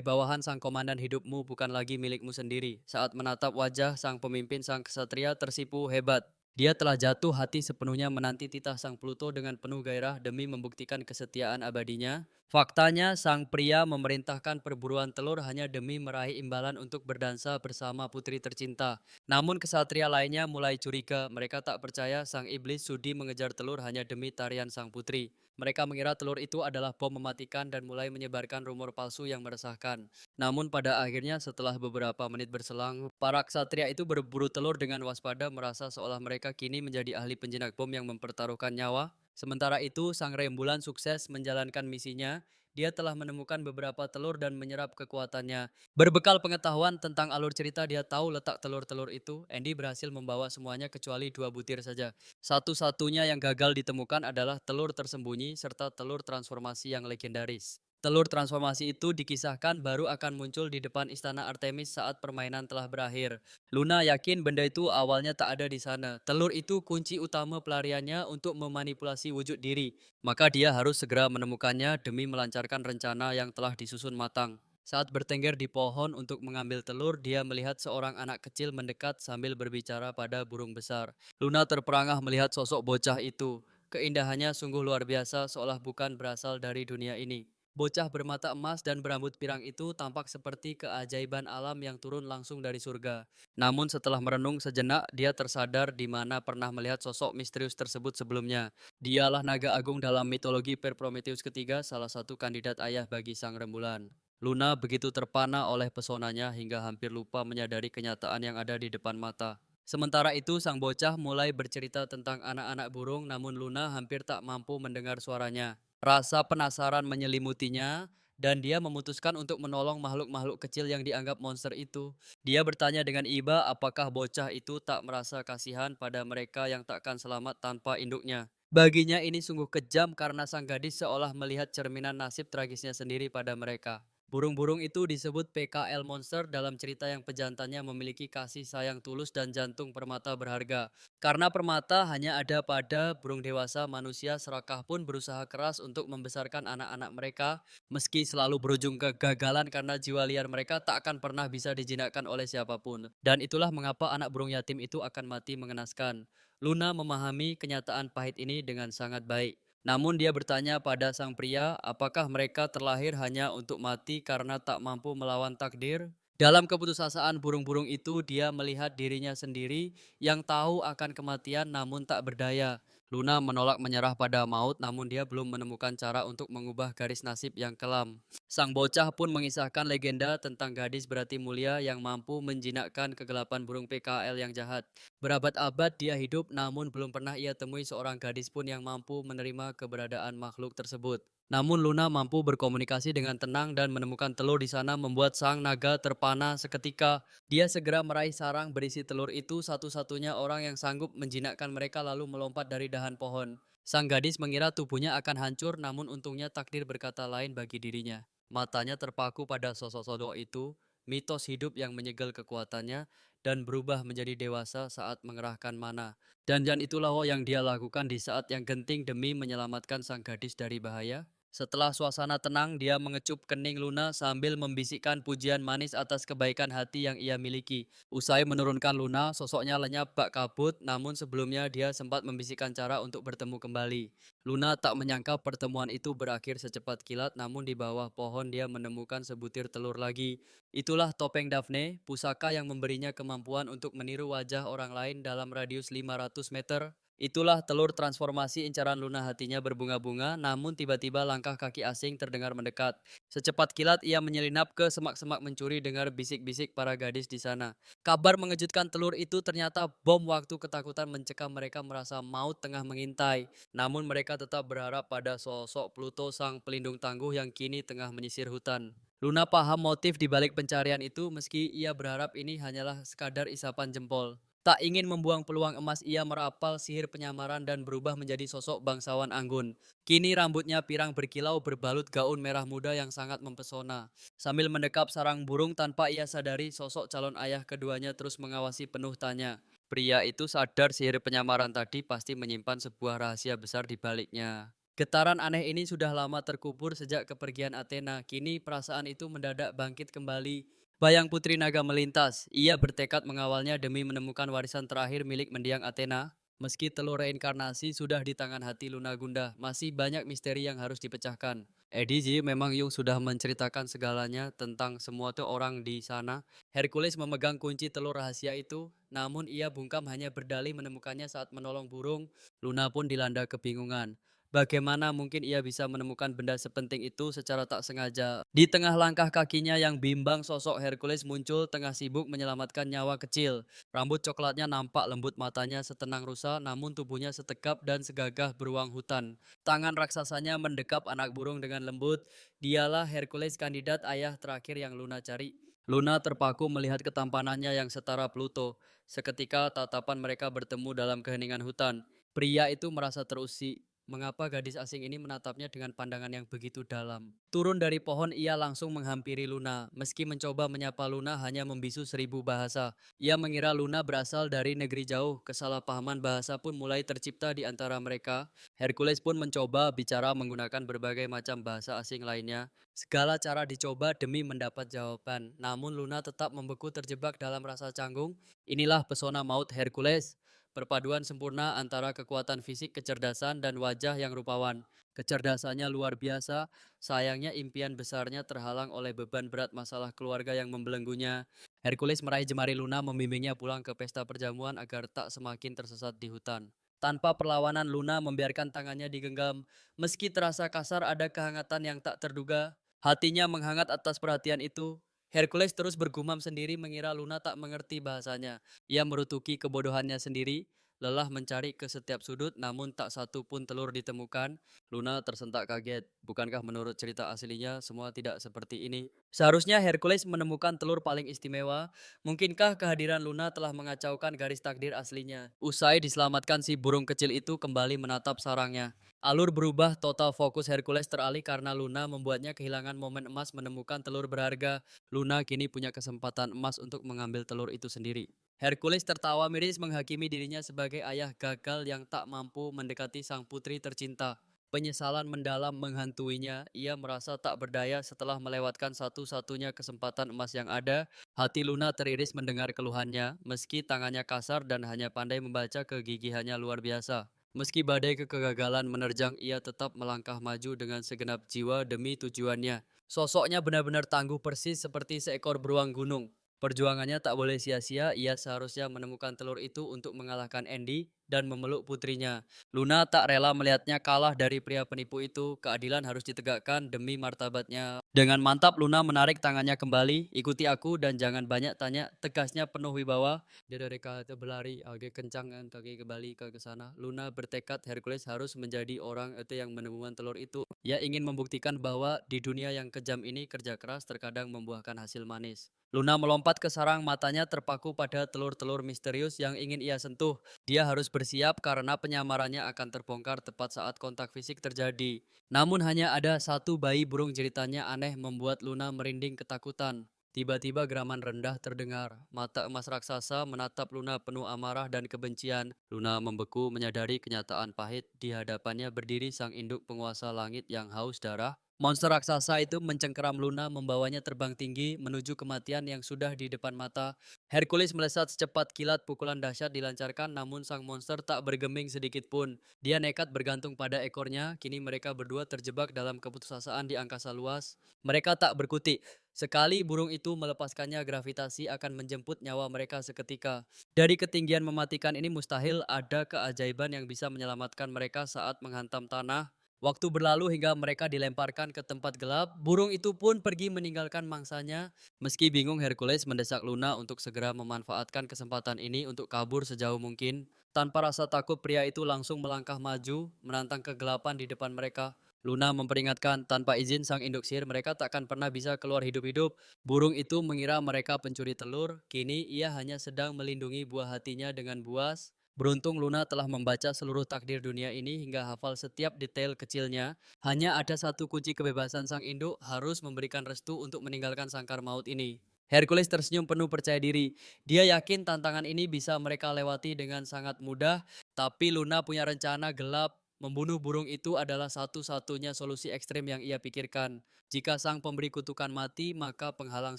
bawahan sang komandan hidupmu bukan lagi milikmu sendiri. Saat menatap wajah sang pemimpin sang ksatria tersipu hebat. Dia telah jatuh hati sepenuhnya menanti titah sang Pluto dengan penuh gairah demi membuktikan kesetiaan abadinya. Faktanya, sang pria memerintahkan perburuan telur hanya demi meraih imbalan untuk berdansa bersama putri tercinta. Namun kesatria lainnya mulai curiga, mereka tak percaya sang iblis sudi mengejar telur hanya demi tarian sang putri. Mereka mengira telur itu adalah bom mematikan dan mulai menyebarkan rumor palsu yang meresahkan. Namun pada akhirnya setelah beberapa menit berselang, para ksatria itu berburu telur dengan waspada merasa seolah mereka kini menjadi ahli penjinak bom yang mempertaruhkan nyawa. Sementara itu, sang rembulan sukses menjalankan misinya. Dia telah menemukan beberapa telur dan menyerap kekuatannya. Berbekal pengetahuan tentang alur cerita, dia tahu letak telur-telur itu. Andy berhasil membawa semuanya kecuali 2 butir saja. Satu-satunya yang gagal ditemukan adalah telur tersembunyi serta telur transformasi yang legendaris. Telur transformasi itu dikisahkan baru akan muncul di depan istana Artemis saat permainan telah berakhir. Luna yakin benda itu awalnya tak ada di sana. Telur itu kunci utama pelariannya untuk memanipulasi wujud diri. Maka dia harus segera menemukannya demi melancarkan rencana yang telah disusun matang. Saat bertengger di pohon untuk mengambil telur, dia melihat seorang anak kecil mendekat sambil berbicara pada burung besar. Luna terperangah melihat sosok bocah itu. Keindahannya sungguh luar biasa, seolah bukan berasal dari dunia ini. Bocah bermata emas dan berambut pirang itu tampak seperti keajaiban alam yang turun langsung dari surga. Namun setelah merenung sejenak, dia tersadar di mana pernah melihat sosok misterius tersebut sebelumnya. Dialah naga agung dalam mitologi Prometheus ketiga, salah satu kandidat ayah bagi sang rembulan. Luna begitu terpana oleh pesonanya hingga hampir lupa menyadari kenyataan yang ada di depan mata. Sementara itu, sang bocah mulai bercerita tentang anak-anak burung, namun Luna hampir tak mampu mendengar suaranya. Rasa penasaran menyelimutinya, dan dia memutuskan untuk menolong makhluk-makhluk kecil yang dianggap monster itu. Dia bertanya dengan iba apakah bocah itu tak merasa kasihan pada mereka yang takkan selamat tanpa induknya. Baginya ini sungguh kejam karena sang gadis seolah melihat cerminan nasib tragisnya sendiri pada mereka. Burung-burung itu disebut PKL Monster dalam cerita yang pejantannya memiliki kasih sayang tulus dan jantung permata berharga. Karena permata hanya ada pada burung dewasa, manusia serakah pun berusaha keras untuk membesarkan anak-anak mereka, meski selalu berujung kegagalan karena jiwa liar mereka tak akan pernah bisa dijinakkan oleh siapapun. Dan itulah mengapa anak burung yatim itu akan mati mengenaskan. Luna memahami kenyataan pahit ini dengan sangat baik. Namun dia bertanya pada sang pria, apakah mereka terlahir hanya untuk mati karena tak mampu melawan takdir? Dalam keputusasaan burung-burung itu, dia melihat dirinya sendiri yang tahu akan kematian namun tak berdaya. Luna menolak menyerah pada maut, namun dia belum menemukan cara untuk mengubah garis nasib yang kelam. Sang bocah pun mengisahkan legenda tentang gadis berhati mulia yang mampu menjinakkan kegelapan burung PKL yang jahat. Berabad-abad dia hidup, namun belum pernah ia temui seorang gadis pun yang mampu menerima keberadaan makhluk tersebut. Namun Luna mampu berkomunikasi dengan tenang dan menemukan telur di sana membuat sang naga terpana seketika. Dia segera meraih sarang berisi telur itu, satu-satunya orang yang sanggup menjinakkan mereka lalu melompat dari dahan pohon. Sang gadis mengira tubuhnya akan hancur, namun untungnya takdir berkata lain bagi dirinya. Matanya terpaku pada sosok-sosok itu, mitos hidup yang menyegel kekuatannya, dan berubah menjadi dewasa saat mengerahkan mana. Dan itulah yang dia lakukan di saat yang genting demi menyelamatkan sang gadis dari bahaya. Setelah suasana tenang, dia mengecup kening Luna sambil membisikkan pujian manis atas kebaikan hati yang ia miliki. Usai menurunkan Luna, sosoknya lenyap bak kabut, namun sebelumnya dia sempat membisikkan cara untuk bertemu kembali. Luna tak menyangka pertemuan itu berakhir secepat kilat, namun di bawah pohon dia menemukan sebutir telur lagi. Itulah topeng Daphne, pusaka yang memberinya kemampuan untuk meniru wajah orang lain dalam radius 500 meter. Itulah telur transformasi incaran Luna, hatinya berbunga-bunga, namun tiba-tiba langkah kaki asing terdengar mendekat. Secepat kilat ia menyelinap ke semak-semak mencuri dengar bisik-bisik para gadis di sana. Kabar mengejutkan telur itu ternyata bom waktu ketakutan mencekam mereka merasa maut tengah mengintai. Namun mereka tetap berharap pada sosok Pluto sang pelindung tangguh yang kini tengah menyisir hutan. Luna paham motif di balik pencarian itu meski ia berharap ini hanyalah sekadar isapan jempol. Tak ingin membuang peluang emas, ia merapal sihir penyamaran dan berubah menjadi sosok bangsawan anggun. Kini rambutnya pirang berkilau berbalut gaun merah muda yang sangat mempesona. Sambil mendekap sarang burung tanpa ia sadari, sosok calon ayah keduanya terus mengawasi penuh tanya. Pria itu sadar sihir penyamaran tadi pasti menyimpan sebuah rahasia besar di baliknya. Getaran aneh ini sudah lama terkubur sejak kepergian Athena. Kini perasaan itu mendadak bangkit kembali. Bayang Putri Naga melintas. Ia bertekad mengawalnya demi menemukan warisan terakhir milik mendiang Athena. Meski telur reinkarnasi sudah di tangan hati Luna Gunda, masih banyak misteri yang harus dipecahkan. Edisi memang Yung sudah menceritakan segalanya tentang semua tuh orang di sana. Hercules memegang kunci telur rahasia itu, namun ia bungkam hanya berdalih menemukannya saat menolong burung. Luna pun dilanda kebingungan. Bagaimana mungkin ia bisa menemukan benda sepenting itu secara tak sengaja? Di tengah langkah kakinya yang bimbang, sosok Hercules muncul tengah sibuk menyelamatkan nyawa kecil. Rambut coklatnya nampak lembut, matanya setenang rusa, namun tubuhnya setegap dan segagah beruang hutan. Tangan raksasanya mendekap anak burung dengan lembut. Dialah Hercules, kandidat ayah terakhir yang Luna cari. Luna terpaku melihat ketampanannya yang setara Pluto. Seketika tatapan mereka bertemu dalam keheningan hutan. Pria itu merasa terusik. Mengapa gadis asing ini menatapnya dengan pandangan yang begitu dalam? Turun dari pohon, ia langsung menghampiri Luna. Meski mencoba menyapa Luna, hanya membisu 1000 bahasa. Ia mengira Luna berasal dari negeri jauh. Kesalahpahaman bahasa pun mulai tercipta di antara mereka. Hercules pun mencoba bicara menggunakan berbagai macam bahasa asing lainnya. Segala cara dicoba demi mendapat jawaban. Namun Luna tetap membeku terjebak dalam rasa canggung. Inilah pesona maut Hercules. Perpaduan sempurna antara kekuatan fisik, kecerdasan, dan wajah yang rupawan. Kecerdasannya luar biasa, sayangnya impian besarnya terhalang oleh beban berat masalah keluarga yang membelenggunya. Hercules meraih jemari Luna, membimbingnya pulang ke pesta perjamuan agar tak semakin tersesat di hutan. Tanpa perlawanan, Luna membiarkan tangannya digenggam. Meski terasa kasar, ada kehangatan yang tak terduga. Hatinya menghangat atas perhatian itu. Hercules terus bergumam sendiri mengira Luna tak mengerti bahasanya. Ia merutuki kebodohannya sendiri, lelah mencari ke setiap sudut namun tak satu pun telur ditemukan. Luna tersentak kaget. Bukankah menurut cerita aslinya semua tidak seperti ini? Seharusnya Hercules menemukan telur paling istimewa. Mungkinkah kehadiran Luna telah mengacaukan garis takdir aslinya? Usai diselamatkan, si burung kecil itu kembali menatap sarangnya. Alur berubah, total fokus Hercules teralih karena Luna membuatnya kehilangan momen emas menemukan telur berharga. Luna kini punya kesempatan emas untuk mengambil telur itu sendiri. Hercules tertawa miris menghakimi dirinya sebagai ayah gagal yang tak mampu mendekati sang putri tercinta. Penyesalan mendalam menghantuinya. Ia merasa tak berdaya setelah melewatkan satu-satunya kesempatan emas yang ada. Hati Luna teriris mendengar keluhannya, meski tangannya kasar dan hanya pandai membaca, kegigihannya luar biasa. Meski badai kegagalan menerjang, ia tetap melangkah maju dengan segenap jiwa demi tujuannya. Sosoknya benar-benar tangguh persis seperti seekor beruang gunung. Perjuangannya tak boleh sia-sia, ia seharusnya menemukan telur itu untuk mengalahkan Andy dan memeluk putrinya. Luna tak rela melihatnya kalah dari pria penipu itu, keadilan harus ditegakkan demi martabatnya. Dengan mantap Luna menarik tangannya kembali, ikuti aku dan jangan banyak tanya, tegasnya penuh wibawa. Dia dari kata berlari agak kencang kan kaki kembali ke sana. Luna bertekad Hercules harus menjadi orang itu yang menemukan telur itu. Ia ingin membuktikan bahwa di dunia yang kejam ini kerja keras terkadang membuahkan hasil manis. Luna melompat ke sarang, matanya terpaku pada telur-telur misterius yang ingin ia sentuh. Dia harus bersiap karena penyamarannya akan terbongkar tepat saat kontak fisik terjadi. Namun hanya ada satu bayi burung, jeritannya aneh membuat Luna merinding ketakutan. Tiba-tiba geraman rendah terdengar. Mata emas raksasa menatap Luna penuh amarah dan kebencian. Luna membeku menyadari kenyataan pahit. Di hadapannya berdiri sang induk penguasa langit yang haus darah. Monster raksasa itu mencengkeram Luna, membawanya terbang tinggi menuju kematian yang sudah di depan mata. Hercules melesat secepat kilat, pukulan dahsyat dilancarkan namun sang monster tak bergeming sedikit pun. Dia nekat bergantung pada ekornya. Kini mereka berdua terjebak dalam keputusasaan di angkasa luas. Mereka tak berkutik. Sekali burung itu melepaskannya, gravitasi akan menjemput nyawa mereka seketika. Dari ketinggian mematikan ini mustahil ada keajaiban yang bisa menyelamatkan mereka saat menghantam tanah. Waktu berlalu hingga mereka dilemparkan ke tempat gelap. Burung itu pun pergi meninggalkan mangsanya. Meski bingung, Hercules mendesak Luna untuk segera memanfaatkan kesempatan ini untuk kabur sejauh mungkin. Tanpa rasa takut, pria itu langsung melangkah maju, menantang kegelapan di depan mereka. Luna memperingatkan, tanpa izin sang induk sihir mereka takkan pernah bisa keluar hidup-hidup. Burung itu mengira mereka pencuri telur, kini ia hanya sedang melindungi buah hatinya dengan buas. Beruntung Luna telah membaca seluruh takdir dunia ini hingga hafal setiap detail kecilnya. Hanya ada satu kunci kebebasan, sang induk harus memberikan restu untuk meninggalkan sangkar maut ini. Hercules tersenyum penuh percaya diri. Dia yakin tantangan ini bisa mereka lewati dengan sangat mudah, tapi Luna punya rencana gelap. Membunuh burung itu adalah satu-satunya solusi ekstrem yang ia pikirkan. Jika sang pemberi kutukan mati, maka penghalang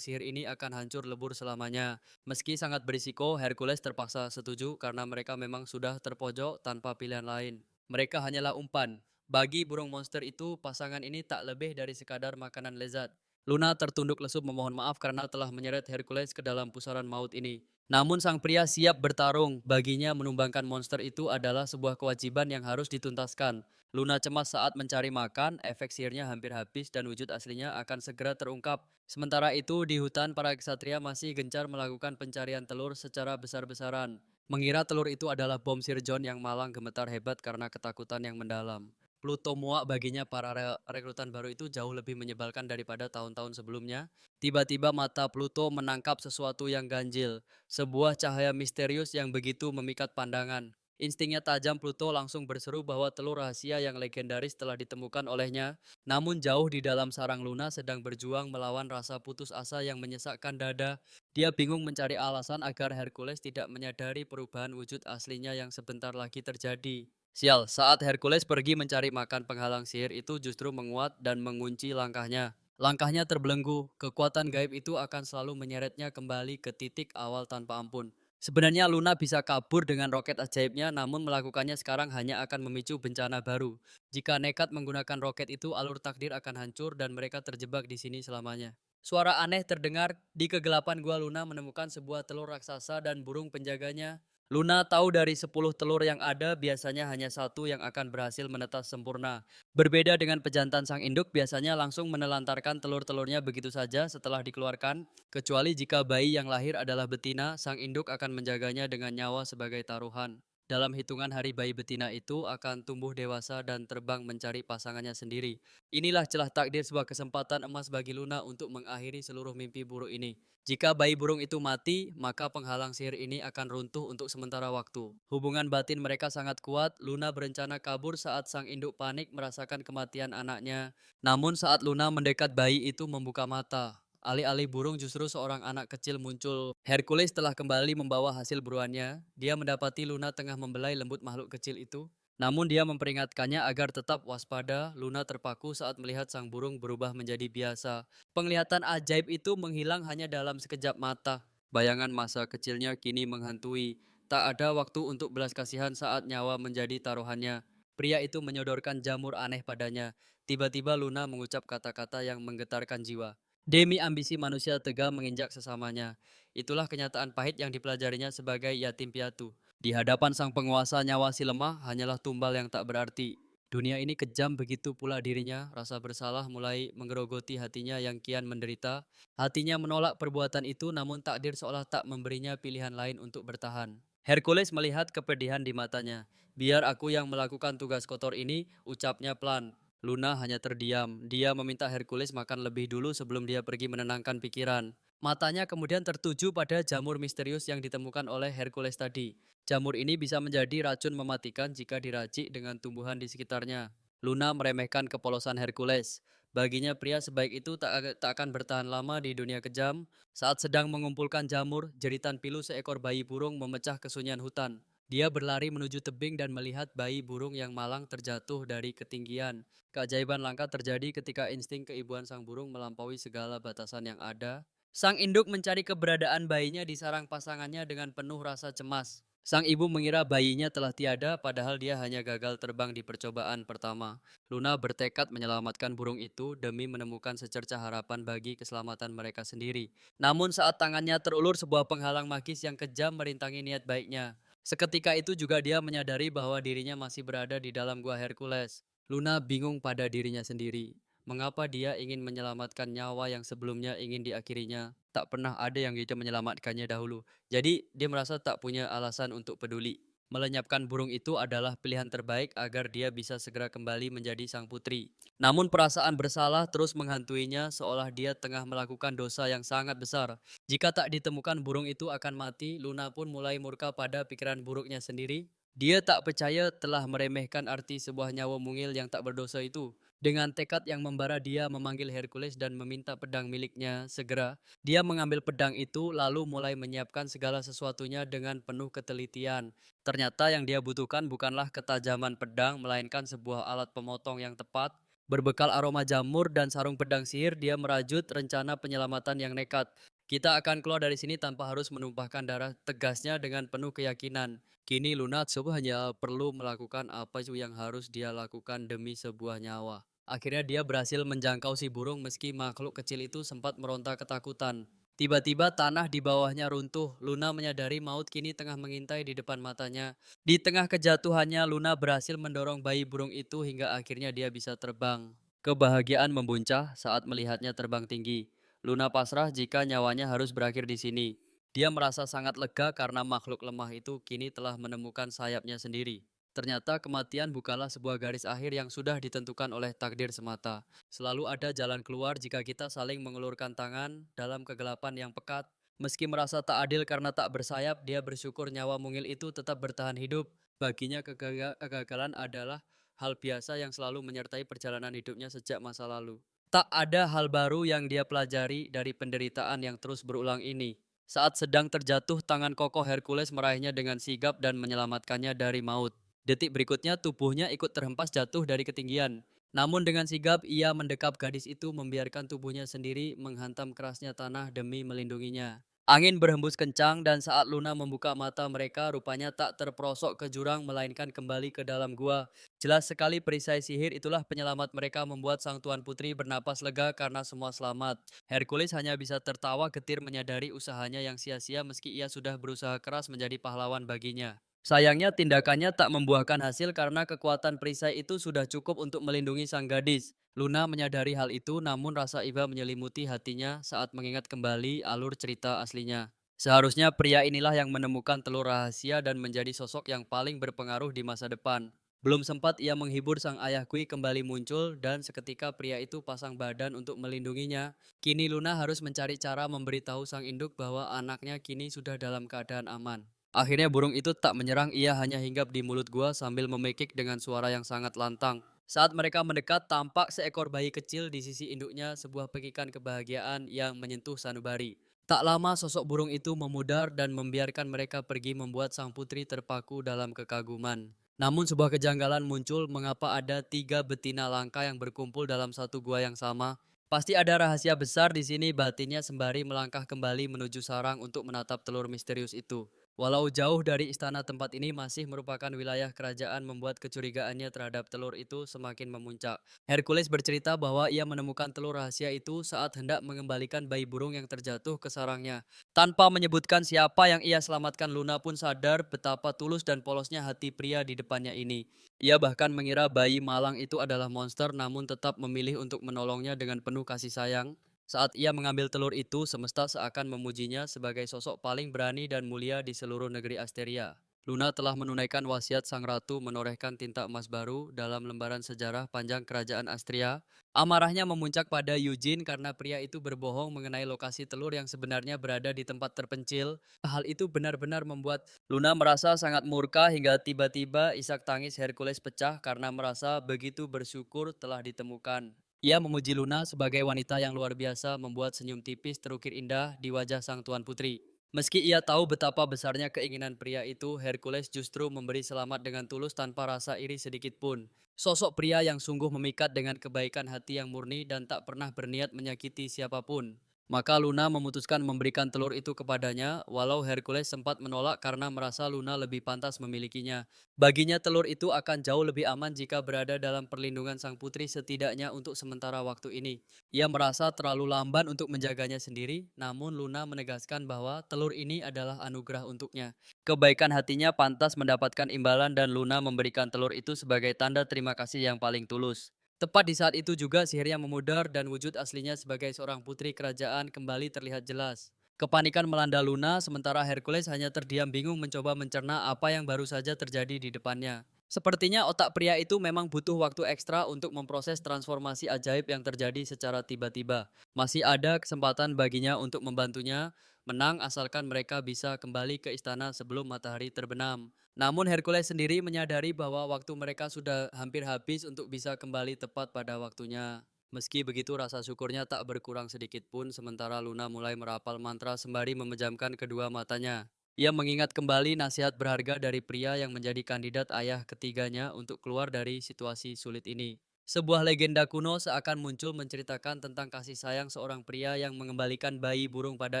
sihir ini akan hancur lebur selamanya. Meski sangat berisiko, Hercules terpaksa setuju karena mereka memang sudah terpojok tanpa pilihan lain. Mereka hanyalah umpan. Bagi burung monster itu, pasangan ini tak lebih dari sekadar makanan lezat. Luna tertunduk lesu memohon maaf karena telah menyeret Hercules ke dalam pusaran maut ini. Namun sang pria siap bertarung. Baginya menumbangkan monster itu adalah sebuah kewajiban yang harus dituntaskan. Luna cemas saat mencari makan, efek sihirnya hampir habis dan wujud aslinya akan segera terungkap. Sementara itu di hutan, para ksatria masih gencar melakukan pencarian telur secara besar-besaran. Mengira telur itu adalah bom Sir John yang malang gemetar hebat karena ketakutan yang mendalam. Pluto muak, baginya para rekrutan baru itu jauh lebih menyebalkan daripada tahun-tahun sebelumnya. Tiba-tiba mata Pluto menangkap sesuatu yang ganjil, sebuah cahaya misterius yang begitu memikat pandangan. Instingnya tajam, Pluto langsung berseru bahwa telur rahasia yang legendaris telah ditemukan olehnya. Namun jauh di dalam sarang, Luna sedang berjuang melawan rasa putus asa yang menyesakkan dada. Dia bingung mencari alasan agar Hercules tidak menyadari perubahan wujud aslinya yang sebentar lagi terjadi. Sial, saat Hercules pergi mencari makan, penghalang sihir itu justru menguat dan mengunci langkahnya. Langkahnya terbelenggu, kekuatan gaib itu akan selalu menyeretnya kembali ke titik awal tanpa ampun. Sebenarnya Luna bisa kabur dengan roket ajaibnya, namun melakukannya sekarang hanya akan memicu bencana baru. Jika nekat menggunakan roket itu, alur takdir akan hancur dan mereka terjebak di sini selamanya. Suara aneh terdengar di kegelapan gua. Luna menemukan sebuah telur raksasa dan burung penjaganya. Luna tahu dari 10 telur yang ada, biasanya hanya satu yang akan berhasil menetas sempurna. Berbeda dengan pejantan, sang induk biasanya langsung menelantarkan telur-telurnya begitu saja setelah dikeluarkan. Kecuali jika bayi yang lahir adalah betina, sang induk akan menjaganya dengan nyawa sebagai taruhan. Dalam hitungan hari, bayi betina itu akan tumbuh dewasa dan terbang mencari pasangannya sendiri. Inilah celah takdir, sebuah kesempatan emas bagi Luna untuk mengakhiri seluruh mimpi buruk ini. Jika bayi burung itu mati, maka penghalang sihir ini akan runtuh untuk sementara waktu. Hubungan batin mereka sangat kuat. Luna berencana kabur saat sang induk panik merasakan kematian anaknya. Namun saat Luna mendekat, bayi itu membuka mata. Alih-alih burung, justru seorang anak kecil muncul. Hercules telah kembali membawa hasil buruannya. Dia mendapati Luna tengah membelai lembut makhluk kecil itu. Namun dia memperingatkannya agar tetap waspada. Luna terpaku saat melihat sang burung berubah menjadi biasa. Penglihatan ajaib itu menghilang hanya dalam sekejap mata. Bayangan masa kecilnya kini menghantui. Tak ada waktu untuk belas kasihan saat nyawa menjadi taruhannya. Pria itu menyodorkan jamur aneh padanya. Tiba-tiba Luna mengucap kata-kata yang menggetarkan jiwa. Demi ambisi manusia tega menginjak sesamanya. Itulah kenyataan pahit yang dipelajarinya sebagai yatim piatu. Di hadapan sang penguasa, nyawa si lemah hanyalah tumbal yang tak berarti. Dunia ini kejam, begitu pula dirinya. Rasa bersalah mulai menggerogoti hatinya yang kian menderita. Hatinya menolak perbuatan itu, namun takdir seolah tak memberinya pilihan lain untuk bertahan. Hercules melihat kepedihan di matanya. Biar aku yang melakukan tugas kotor ini, ucapnya pelan. Luna hanya terdiam. Dia meminta Hercules makan lebih dulu sebelum dia pergi menenangkan pikiran. Matanya kemudian tertuju pada jamur misterius yang ditemukan oleh Hercules tadi. Jamur ini bisa menjadi racun mematikan jika diracik dengan tumbuhan di sekitarnya. Luna meremehkan kepolosan Hercules. Baginya pria sebaik itu tak akan bertahan lama di dunia kejam. Saat sedang mengumpulkan jamur, jeritan pilu seekor bayi burung memecah kesunyian hutan. Dia berlari menuju tebing dan melihat bayi burung yang malang terjatuh dari ketinggian. Keajaiban langka terjadi ketika insting keibuan sang burung melampaui segala batasan yang ada. Sang induk mencari keberadaan bayinya di sarang pasangannya dengan penuh rasa cemas. Sang ibu mengira bayinya telah tiada, padahal dia hanya gagal terbang di percobaan pertama. Luna bertekad menyelamatkan burung itu demi menemukan secercah harapan bagi keselamatan mereka sendiri. Namun saat tangannya terulur, sebuah penghalang magis yang kejam merintangi niat baiknya. Seketika itu juga dia menyadari bahwa dirinya masih berada di dalam gua Hercules. Luna bingung pada dirinya sendiri. Mengapa dia ingin menyelamatkan nyawa yang sebelumnya ingin diakhirinya? Tak pernah ada yang bisa menyelamatkannya dahulu. Jadi dia merasa tak punya alasan untuk peduli. Melenyapkan burung itu adalah pilihan terbaik agar dia bisa segera kembali menjadi sang putri. Namun perasaan bersalah terus menghantuinya seolah dia tengah melakukan dosa yang sangat besar. Jika tak ditemukan burung itu akan mati, Luna pun mulai murka pada pikiran buruknya sendiri. Dia tak percaya telah meremehkan arti sebuah nyawa mungil yang tak berdosa itu. Dengan tekad yang membara dia memanggil Hercules dan meminta pedang miliknya segera. Dia mengambil pedang itu lalu mulai menyiapkan segala sesuatunya dengan penuh ketelitian. Ternyata yang dia butuhkan bukanlah ketajaman pedang, melainkan sebuah alat pemotong yang tepat. Berbekal aroma jamur dan sarung pedang sihir, dia merajut rencana penyelamatan yang nekat. Kita akan keluar dari sini tanpa harus menumpahkan darah, tegasnya dengan penuh keyakinan. Kini Lunatsup hanya perlu melakukan apa yang harus dia lakukan demi sebuah nyawa. Akhirnya dia berhasil menjangkau si burung meski makhluk kecil itu sempat meronta ketakutan. Tiba-tiba tanah di bawahnya runtuh. Luna menyadari maut kini tengah mengintai di depan matanya. Di tengah kejatuhannya, Luna berhasil mendorong bayi burung itu hingga akhirnya dia bisa terbang. Kebahagiaan membuncah saat melihatnya terbang tinggi. Luna pasrah jika nyawanya harus berakhir di sini. Dia merasa sangat lega karena makhluk lemah itu kini telah menemukan sayapnya sendiri. Ternyata kematian bukanlah sebuah garis akhir yang sudah ditentukan oleh takdir semata. Selalu ada jalan keluar jika kita saling mengulurkan tangan dalam kegelapan yang pekat. Meski merasa tak adil karena tak bersayap, dia bersyukur nyawa mungil itu tetap bertahan hidup. Baginya kegagalan adalah hal biasa yang selalu menyertai perjalanan hidupnya sejak masa lalu. Tak ada hal baru yang dia pelajari dari penderitaan yang terus berulang ini. Saat sedang terjatuh, tangan kokoh Hercules meraihnya dengan sigap dan menyelamatkannya dari maut. Detik berikutnya tubuhnya ikut terhempas jatuh dari ketinggian. Namun dengan sigap ia mendekap gadis itu membiarkan tubuhnya sendiri menghantam kerasnya tanah demi melindunginya. Angin berhembus kencang dan saat Luna membuka mata mereka rupanya tak terperosok ke jurang melainkan kembali ke dalam gua. Jelas sekali perisai sihir itulah penyelamat mereka membuat sang tuan putri bernapas lega karena semua selamat. Hercules hanya bisa tertawa getir menyadari usahanya yang sia-sia meski ia sudah berusaha keras menjadi pahlawan baginya. Sayangnya tindakannya tak membuahkan hasil karena kekuatan perisai itu sudah cukup untuk melindungi sang gadis. Luna menyadari hal itu namun rasa iba menyelimuti hatinya saat mengingat kembali alur cerita aslinya. Seharusnya pria inilah yang menemukan telur rahasia dan menjadi sosok yang paling berpengaruh di masa depan. Belum sempat ia menghibur sang ayah Kui kembali muncul dan seketika pria itu pasang badan untuk melindunginya. Kini Luna harus mencari cara memberitahu sang induk bahwa anaknya kini sudah dalam keadaan aman. Akhirnya burung itu tak menyerang, ia hanya hinggap di mulut gua sambil memekik dengan suara yang sangat lantang. Saat mereka mendekat, tampak seekor bayi kecil di sisi induknya, sebuah pekikan kebahagiaan yang menyentuh sanubari. Tak lama sosok burung itu memudar dan membiarkan mereka pergi membuat sang putri terpaku dalam kekaguman. Namun sebuah kejanggalan muncul mengapa ada 3 betina langka yang berkumpul dalam satu gua yang sama. Pasti ada rahasia besar di sini, batinnya sembari melangkah kembali menuju sarang untuk menatap telur misterius itu. Walau jauh dari istana, tempat ini masih merupakan wilayah kerajaan membuat kecurigaannya terhadap telur itu semakin memuncak. Hercules bercerita bahwa ia menemukan telur rahasia itu saat hendak mengembalikan bayi burung yang terjatuh ke sarangnya. Tanpa menyebutkan siapa yang ia selamatkan, Luna pun sadar betapa tulus dan polosnya hati pria di depannya ini. Ia bahkan mengira bayi malang itu adalah monster namun tetap memilih untuk menolongnya dengan penuh kasih sayang. Saat ia mengambil telur itu, semesta seakan memujinya sebagai sosok paling berani dan mulia di seluruh negeri Asteria. Luna telah menunaikan wasiat sang ratu menorehkan tinta emas baru dalam lembaran sejarah panjang kerajaan Astria. Amarahnya memuncak pada Eugene karena pria itu berbohong mengenai lokasi telur yang sebenarnya berada di tempat terpencil. Hal itu benar-benar membuat Luna merasa sangat murka hingga tiba-tiba isak tangis Hercules pecah karena merasa begitu bersyukur telah ditemukan. Ia memuji Luna sebagai wanita yang luar biasa, membuat senyum tipis terukir indah di wajah sang tuan putri. Meski ia tahu betapa besarnya keinginan pria itu, Hercules justru memberi selamat dengan tulus tanpa rasa iri sedikit pun. Sosok pria yang sungguh memikat dengan kebaikan hati yang murni dan tak pernah berniat menyakiti siapapun. Maka Luna memutuskan memberikan telur itu kepadanya, walau Hercules sempat menolak karena merasa Luna lebih pantas memilikinya. Baginya telur itu akan jauh lebih aman jika berada dalam perlindungan sang putri setidaknya untuk sementara waktu ini. Ia merasa terlalu lamban untuk menjaganya sendiri, namun Luna menegaskan bahwa telur ini adalah anugerah untuknya. Kebaikan hatinya pantas mendapatkan imbalan dan Luna memberikan telur itu sebagai tanda terima kasih yang paling tulus. Tepat di saat itu juga sihirnya memudar dan wujud aslinya sebagai seorang putri kerajaan kembali terlihat jelas. Kepanikan melanda Luna sementara Hercules hanya terdiam bingung mencoba mencerna apa yang baru saja terjadi di depannya. Sepertinya otak pria itu memang butuh waktu ekstra untuk memproses transformasi ajaib yang terjadi secara tiba-tiba. Masih ada kesempatan baginya untuk membantunya menang asalkan mereka bisa kembali ke istana sebelum matahari terbenam. Namun Hercules sendiri menyadari bahwa waktu mereka sudah hampir habis untuk bisa kembali tepat pada waktunya. Meski begitu rasa syukurnya tak berkurang sedikit pun sementara Luna mulai merapal mantra sembari memejamkan kedua matanya. Ia mengingat kembali nasihat berharga dari pria yang menjadi kandidat ayah ketiganya untuk keluar dari situasi sulit ini. Sebuah legenda kuno seakan muncul menceritakan tentang kasih sayang seorang pria yang mengembalikan bayi burung pada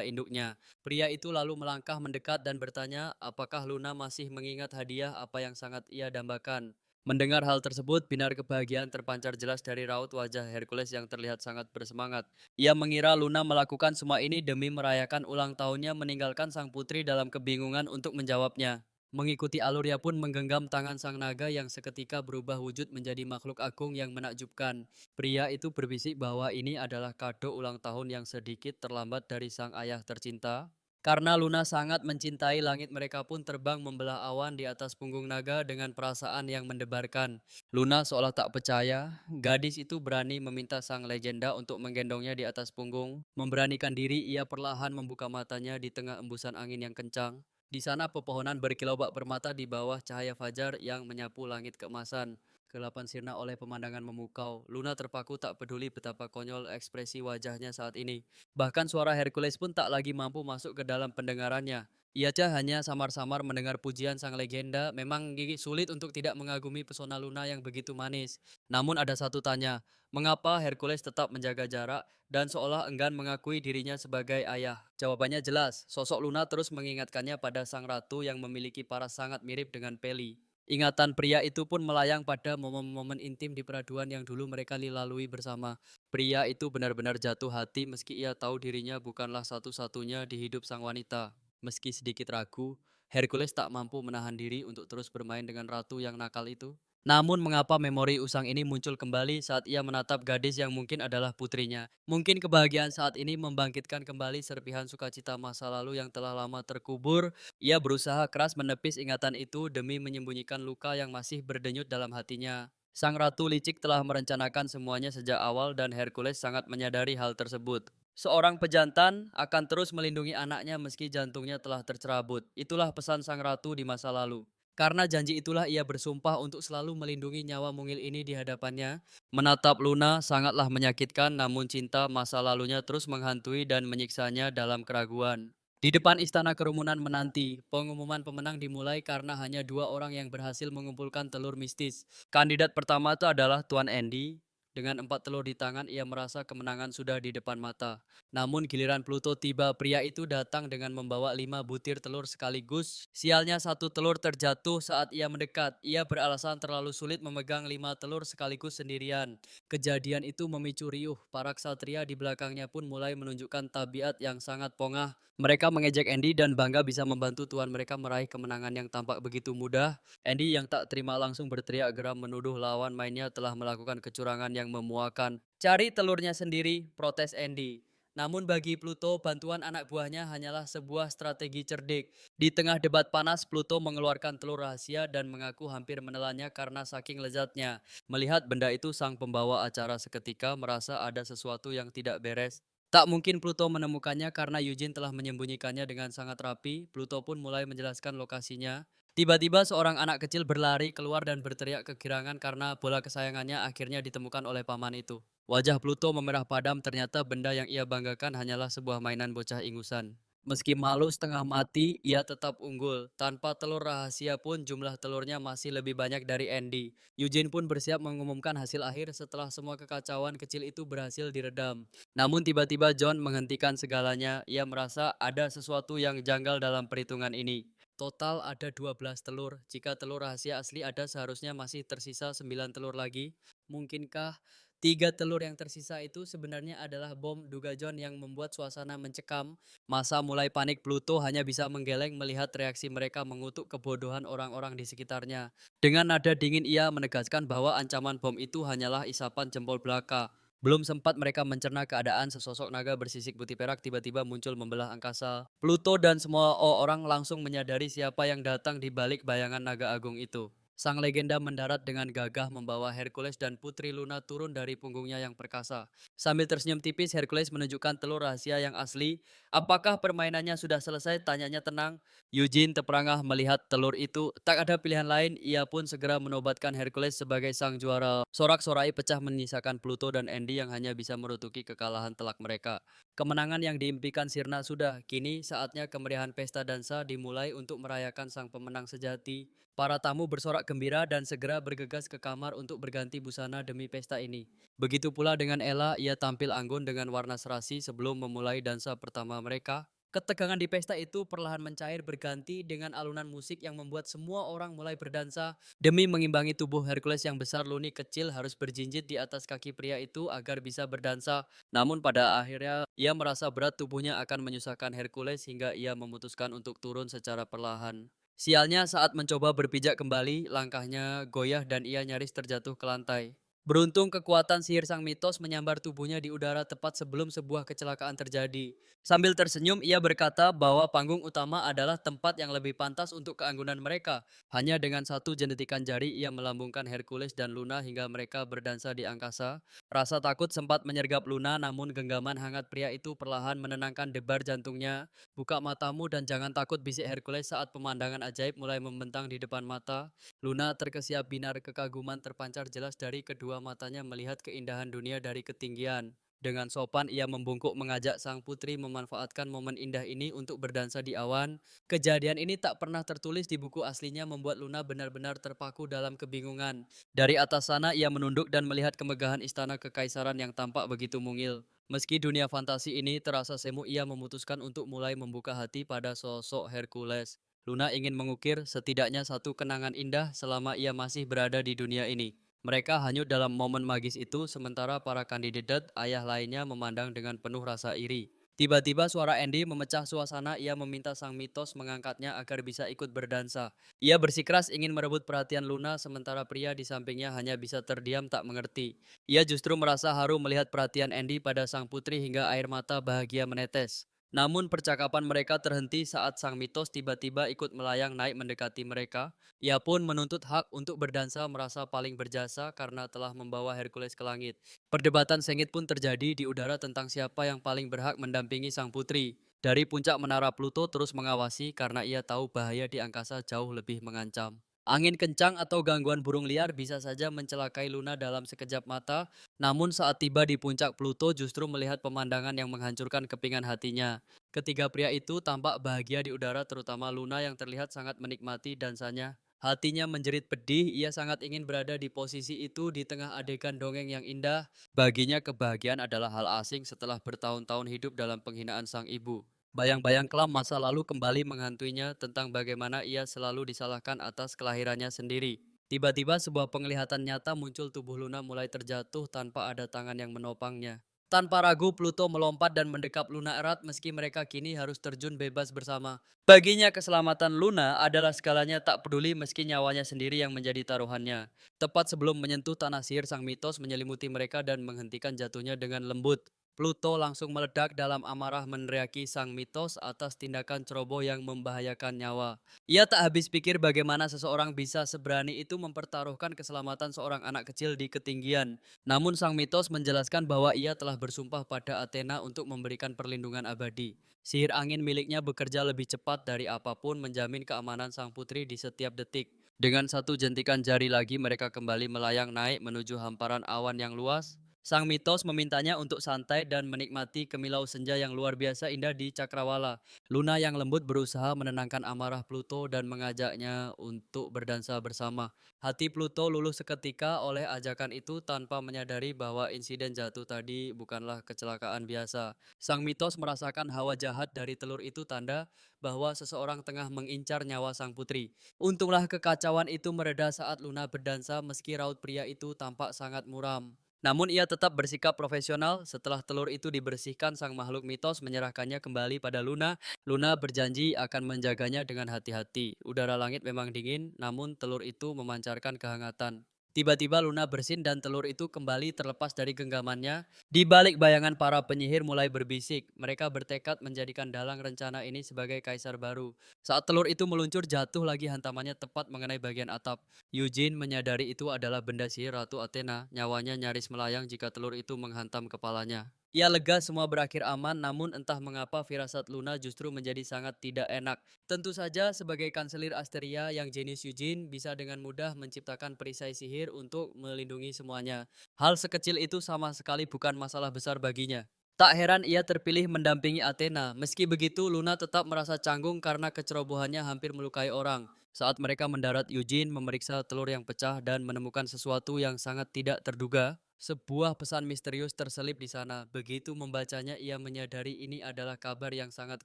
induknya. Pria itu lalu melangkah mendekat dan bertanya apakah Luna masih mengingat hadiah apa yang sangat ia dambakan. Mendengar hal tersebut, binar kebahagiaan terpancar jelas dari raut wajah Hercules yang terlihat sangat bersemangat. Ia mengira Luna melakukan semua ini demi merayakan ulang tahunnya meninggalkan sang putri dalam kebingungan untuk menjawabnya. Mengikuti alurnya pun menggenggam tangan sang naga yang seketika berubah wujud menjadi makhluk agung yang menakjubkan. Pria itu berbisik bahwa ini adalah kado ulang tahun yang sedikit terlambat dari sang ayah tercinta. Karena Luna sangat mencintai langit, mereka pun terbang membelah awan di atas punggung naga dengan perasaan yang mendebarkan. Luna seolah tak percaya, gadis itu berani meminta sang legenda untuk menggendongnya di atas punggung. Memberanikan diri, ia perlahan membuka matanya di tengah embusan angin yang kencang. Di sana pepohonan berkilau bak permata di bawah cahaya fajar yang menyapu langit keemasan. Kegelapan sirna oleh pemandangan memukau. Luna terpaku tak peduli betapa konyol ekspresi wajahnya saat ini. Bahkan suara Hercules pun tak lagi mampu masuk ke dalam pendengarannya. Ia hanya samar-samar mendengar pujian sang legenda. Memang sulit untuk tidak mengagumi pesona Luna yang begitu manis. Namun ada satu tanya, mengapa Hercules tetap menjaga jarak dan seolah enggan mengakui dirinya sebagai ayah? Jawabannya jelas, sosok Luna terus mengingatkannya pada sang ratu yang memiliki paras sangat mirip dengan Peli. Ingatan pria itu pun melayang pada momen-momen intim di peraduan yang dulu mereka lalui bersama. Pria itu benar-benar jatuh hati meski ia tahu dirinya bukanlah satu-satunya di hidup sang wanita. Meski sedikit ragu, Hercules tak mampu menahan diri untuk terus bermain dengan ratu yang nakal itu. Namun mengapa memori usang ini muncul kembali saat ia menatap gadis yang mungkin adalah putrinya? Mungkin kebahagiaan saat ini membangkitkan kembali serpihan sukacita masa lalu yang telah lama terkubur. Ia berusaha keras menepis ingatan itu demi menyembunyikan luka yang masih berdenyut dalam hatinya. Sang ratu licik telah merencanakan semuanya sejak awal dan Hercules sangat menyadari hal tersebut. Seorang pejantan akan terus melindungi anaknya meski jantungnya telah tercerabut. Itulah pesan sang ratu di masa lalu. Karena janji itulah ia bersumpah untuk selalu melindungi nyawa mungil ini di hadapannya. Menatap Luna sangatlah menyakitkan, namun cinta masa lalunya terus menghantui dan menyiksanya dalam keraguan. Di depan istana kerumunan menanti, pengumuman pemenang dimulai karena hanya dua orang yang berhasil mengumpulkan telur mistis. Kandidat pertama itu adalah Tuan Andy. Dengan 4 telur di tangan, ia merasa kemenangan sudah di depan mata. Namun giliran Pluto tiba, pria itu datang dengan membawa 5 butir telur sekaligus. Sialnya satu telur terjatuh saat ia mendekat. Ia beralasan terlalu sulit memegang 5 telur sekaligus sendirian. Kejadian itu memicu riuh. Para ksatria di belakangnya pun mulai menunjukkan tabiat yang sangat pongah. Mereka mengejek Andy dan bangga bisa membantu tuan mereka meraih kemenangan yang tampak begitu mudah. Andy yang tak terima langsung berteriak geram menuduh lawan mainnya telah melakukan kecurangan yang memuakan. Cari telurnya sendiri, protes Andy. Namun bagi Pluto, bantuan anak buahnya hanyalah sebuah strategi cerdik. Di tengah debat panas, Pluto mengeluarkan telur rahasia dan mengaku hampir menelannya karena saking lezatnya. Melihat benda itu, sang pembawa acara seketika merasa ada sesuatu yang tidak beres. Tak mungkin Pluto menemukannya karena Eugene telah menyembunyikannya dengan sangat rapi. Pluto pun mulai menjelaskan lokasinya. Tiba-tiba seorang anak kecil berlari keluar dan berteriak kegirangan karena bola kesayangannya akhirnya ditemukan oleh paman itu. Wajah Pluto memerah padam, ternyata benda yang ia banggakan hanyalah sebuah mainan bocah ingusan. Meski malu setengah mati, ia tetap unggul. Tanpa telur rahasia pun jumlah telurnya masih lebih banyak dari Andy. Eugene pun bersiap mengumumkan hasil akhir setelah semua kekacauan kecil itu berhasil diredam. Namun tiba-tiba John menghentikan segalanya. Ia merasa ada sesuatu yang janggal dalam perhitungan ini. Total ada 12 telur. Jika telur rahasia asli ada, seharusnya masih tersisa 9 telur lagi. Mungkinkah tiga telur yang tersisa itu sebenarnya adalah bom, duga John, yang membuat suasana mencekam? Masa mulai panik, Pluto hanya bisa menggeleng melihat reaksi mereka mengutuk kebodohan orang-orang di sekitarnya. Dengan nada dingin ia menegaskan bahwa ancaman bom itu hanyalah isapan jempol belaka. Belum sempat mereka mencerna keadaan, sesosok naga bersisik putih perak tiba-tiba muncul membelah angkasa. Pluto dan semua orang langsung menyadari siapa yang datang di balik bayangan naga agung itu. Sang legenda mendarat dengan gagah membawa Hercules dan Putri Luna turun dari punggungnya yang perkasa. Sambil tersenyum tipis, Hercules menunjukkan telur rahasia yang asli. Apakah permainannya sudah selesai? Tanyanya tenang. Eugene terperangah melihat telur itu. Tak ada pilihan lain, ia pun segera menobatkan Hercules sebagai sang juara. Sorak-sorai pecah menyisakan Pluto dan Andy yang hanya bisa merutuki kekalahan telak mereka. Kemenangan yang diimpikan sirna sudah. Kini saatnya kemeriahan pesta dansa dimulai untuk merayakan sang pemenang sejati. Para tamu bersorak gembira dan segera bergegas ke kamar untuk berganti busana demi pesta ini. Begitu pula dengan Ella, ia tampil anggun dengan warna serasi sebelum memulai dansa pertama mereka. Ketegangan di pesta itu perlahan mencair berganti dengan alunan musik yang membuat semua orang mulai berdansa. Demi mengimbangi tubuh Hercules yang besar, Luni kecil harus berjinjit di atas kaki pria itu agar bisa berdansa. Namun pada akhirnya ia merasa berat tubuhnya akan menyusahkan Hercules hingga ia memutuskan untuk turun secara perlahan. Sialnya saat mencoba berpijak kembali, langkahnya goyah dan ia nyaris terjatuh ke lantai. Beruntung kekuatan sihir sang mitos menyambar tubuhnya di udara tepat sebelum sebuah kecelakaan terjadi. Sambil tersenyum, ia berkata bahwa panggung utama adalah tempat yang lebih pantas untuk keanggunan mereka. Hanya dengan satu jentikan jari, ia melambungkan Hercules dan Luna hingga mereka berdansa di angkasa. Rasa takut sempat menyergap Luna, namun genggaman hangat pria itu perlahan menenangkan debar jantungnya. Buka matamu dan jangan takut, bisik Hercules saat pemandangan ajaib mulai membentang di depan mata. Luna terkesiap binar, kekaguman terpancar jelas dari kedua matanya melihat keindahan dunia dari ketinggian. Dengan sopan ia membungkuk mengajak sang putri memanfaatkan momen indah ini untuk berdansa di awan. Kejadian ini tak pernah tertulis di buku aslinya membuat Luna benar-benar terpaku dalam kebingungan. Dari atas sana ia menunduk dan melihat kemegahan istana kekaisaran yang tampak begitu mungil. Meski dunia fantasi ini terasa semu, ia memutuskan untuk mulai membuka hati pada sosok Hercules. Luna ingin mengukir setidaknya satu kenangan indah selama ia masih berada di dunia ini. Mereka hanyut dalam momen magis itu, sementara para kandidat ayah lainnya memandang dengan penuh rasa iri. Tiba-tiba suara Andy memecah suasana, ia meminta sang mitos mengangkatnya agar bisa ikut berdansa. Ia bersikeras ingin merebut perhatian Luna, sementara pria di sampingnya hanya bisa terdiam tak mengerti. Ia justru merasa haru melihat perhatian Andy pada sang putri hingga air mata bahagia menetes. Namun percakapan mereka terhenti saat sang mitos tiba-tiba ikut melayang naik mendekati mereka. Ia pun menuntut hak untuk berdansa, merasa paling berjasa karena telah membawa Hercules ke langit. Perdebatan sengit pun terjadi di udara tentang siapa yang paling berhak mendampingi sang putri. Dari puncak menara Pluto terus mengawasi karena ia tahu bahaya di angkasa jauh lebih mengancam. Angin kencang atau gangguan burung liar bisa saja mencelakai Luna dalam sekejap mata, namun saat tiba di puncak Pluto justru melihat pemandangan yang menghancurkan kepingan hatinya. Ketiga pria itu tampak bahagia di udara, terutama Luna yang terlihat sangat menikmati dansanya. Hatinya menjerit pedih, ia sangat ingin berada di posisi itu di tengah adegan dongeng yang indah. Baginya kebahagiaan adalah hal asing setelah bertahun-tahun hidup dalam penghinaan sang ibu. Bayang-bayang kelam masa lalu kembali menghantuinya tentang bagaimana ia selalu disalahkan atas kelahirannya sendiri. Tiba-tiba sebuah penglihatan nyata muncul, tubuh Luna mulai terjatuh tanpa ada tangan yang menopangnya. Tanpa ragu, Pluto melompat dan mendekap Luna erat meski mereka kini harus terjun bebas bersama. Baginya keselamatan Luna adalah segalanya, tak peduli meski nyawanya sendiri yang menjadi taruhannya. Tepat sebelum menyentuh tanah sihir, sang mitos menyelimuti mereka dan menghentikan jatuhnya dengan lembut. Pluto langsung meledak dalam amarah meneriaki sang mitos atas tindakan ceroboh yang membahayakan nyawa. Ia tak habis pikir bagaimana seseorang bisa seberani itu mempertaruhkan keselamatan seorang anak kecil di ketinggian. Namun sang mitos menjelaskan bahwa ia telah bersumpah pada Athena untuk memberikan perlindungan abadi. Sihir angin miliknya bekerja lebih cepat dari apapun, menjamin keamanan sang putri di setiap detik. Dengan satu jentikan jari lagi mereka kembali melayang naik menuju hamparan awan yang luas. Sang Mitos memintanya untuk santai dan menikmati kemilau senja yang luar biasa indah di Cakrawala. Luna yang lembut berusaha menenangkan amarah Pluto dan mengajaknya untuk berdansa bersama. Hati Pluto luluh seketika oleh ajakan itu tanpa menyadari bahwa insiden jatuh tadi bukanlah kecelakaan biasa. Sang Mitos merasakan hawa jahat dari telur itu tanda bahwa seseorang tengah mengincar nyawa sang putri. Untunglah kekacauan itu mereda saat Luna berdansa meski raut pria itu tampak sangat muram. Namun ia tetap bersikap profesional. Setelah telur itu dibersihkan, sang makhluk mitos menyerahkannya kembali pada Luna. Luna berjanji akan menjaganya dengan hati-hati. Udara langit memang dingin, namun telur itu memancarkan kehangatan. Tiba-tiba Luna bersin dan telur itu kembali terlepas dari genggamannya. Di balik bayangan para penyihir mulai berbisik. Mereka bertekad menjadikan dalang rencana ini sebagai kaisar baru. Saat telur itu meluncur, jatuh lagi hantamannya tepat mengenai bagian atap. Eugene menyadari itu adalah benda sihir Ratu Athena. Nyawanya nyaris melayang jika telur itu menghantam kepalanya. Ia lega semua berakhir aman, namun entah mengapa firasat Luna justru menjadi sangat tidak enak. Tentu saja sebagai kanselir Asteria yang jenius Eugene bisa dengan mudah menciptakan perisai sihir untuk melindungi semuanya. Hal sekecil itu sama sekali bukan masalah besar baginya. Tak heran ia terpilih mendampingi Athena. Meski begitu, Luna tetap merasa canggung karena kecerobohannya hampir melukai orang. Saat mereka mendarat, Eugene memeriksa telur yang pecah dan menemukan sesuatu yang sangat tidak terduga. Sebuah pesan misterius terselip di sana. Begitu membacanya, ia menyadari ini adalah kabar yang sangat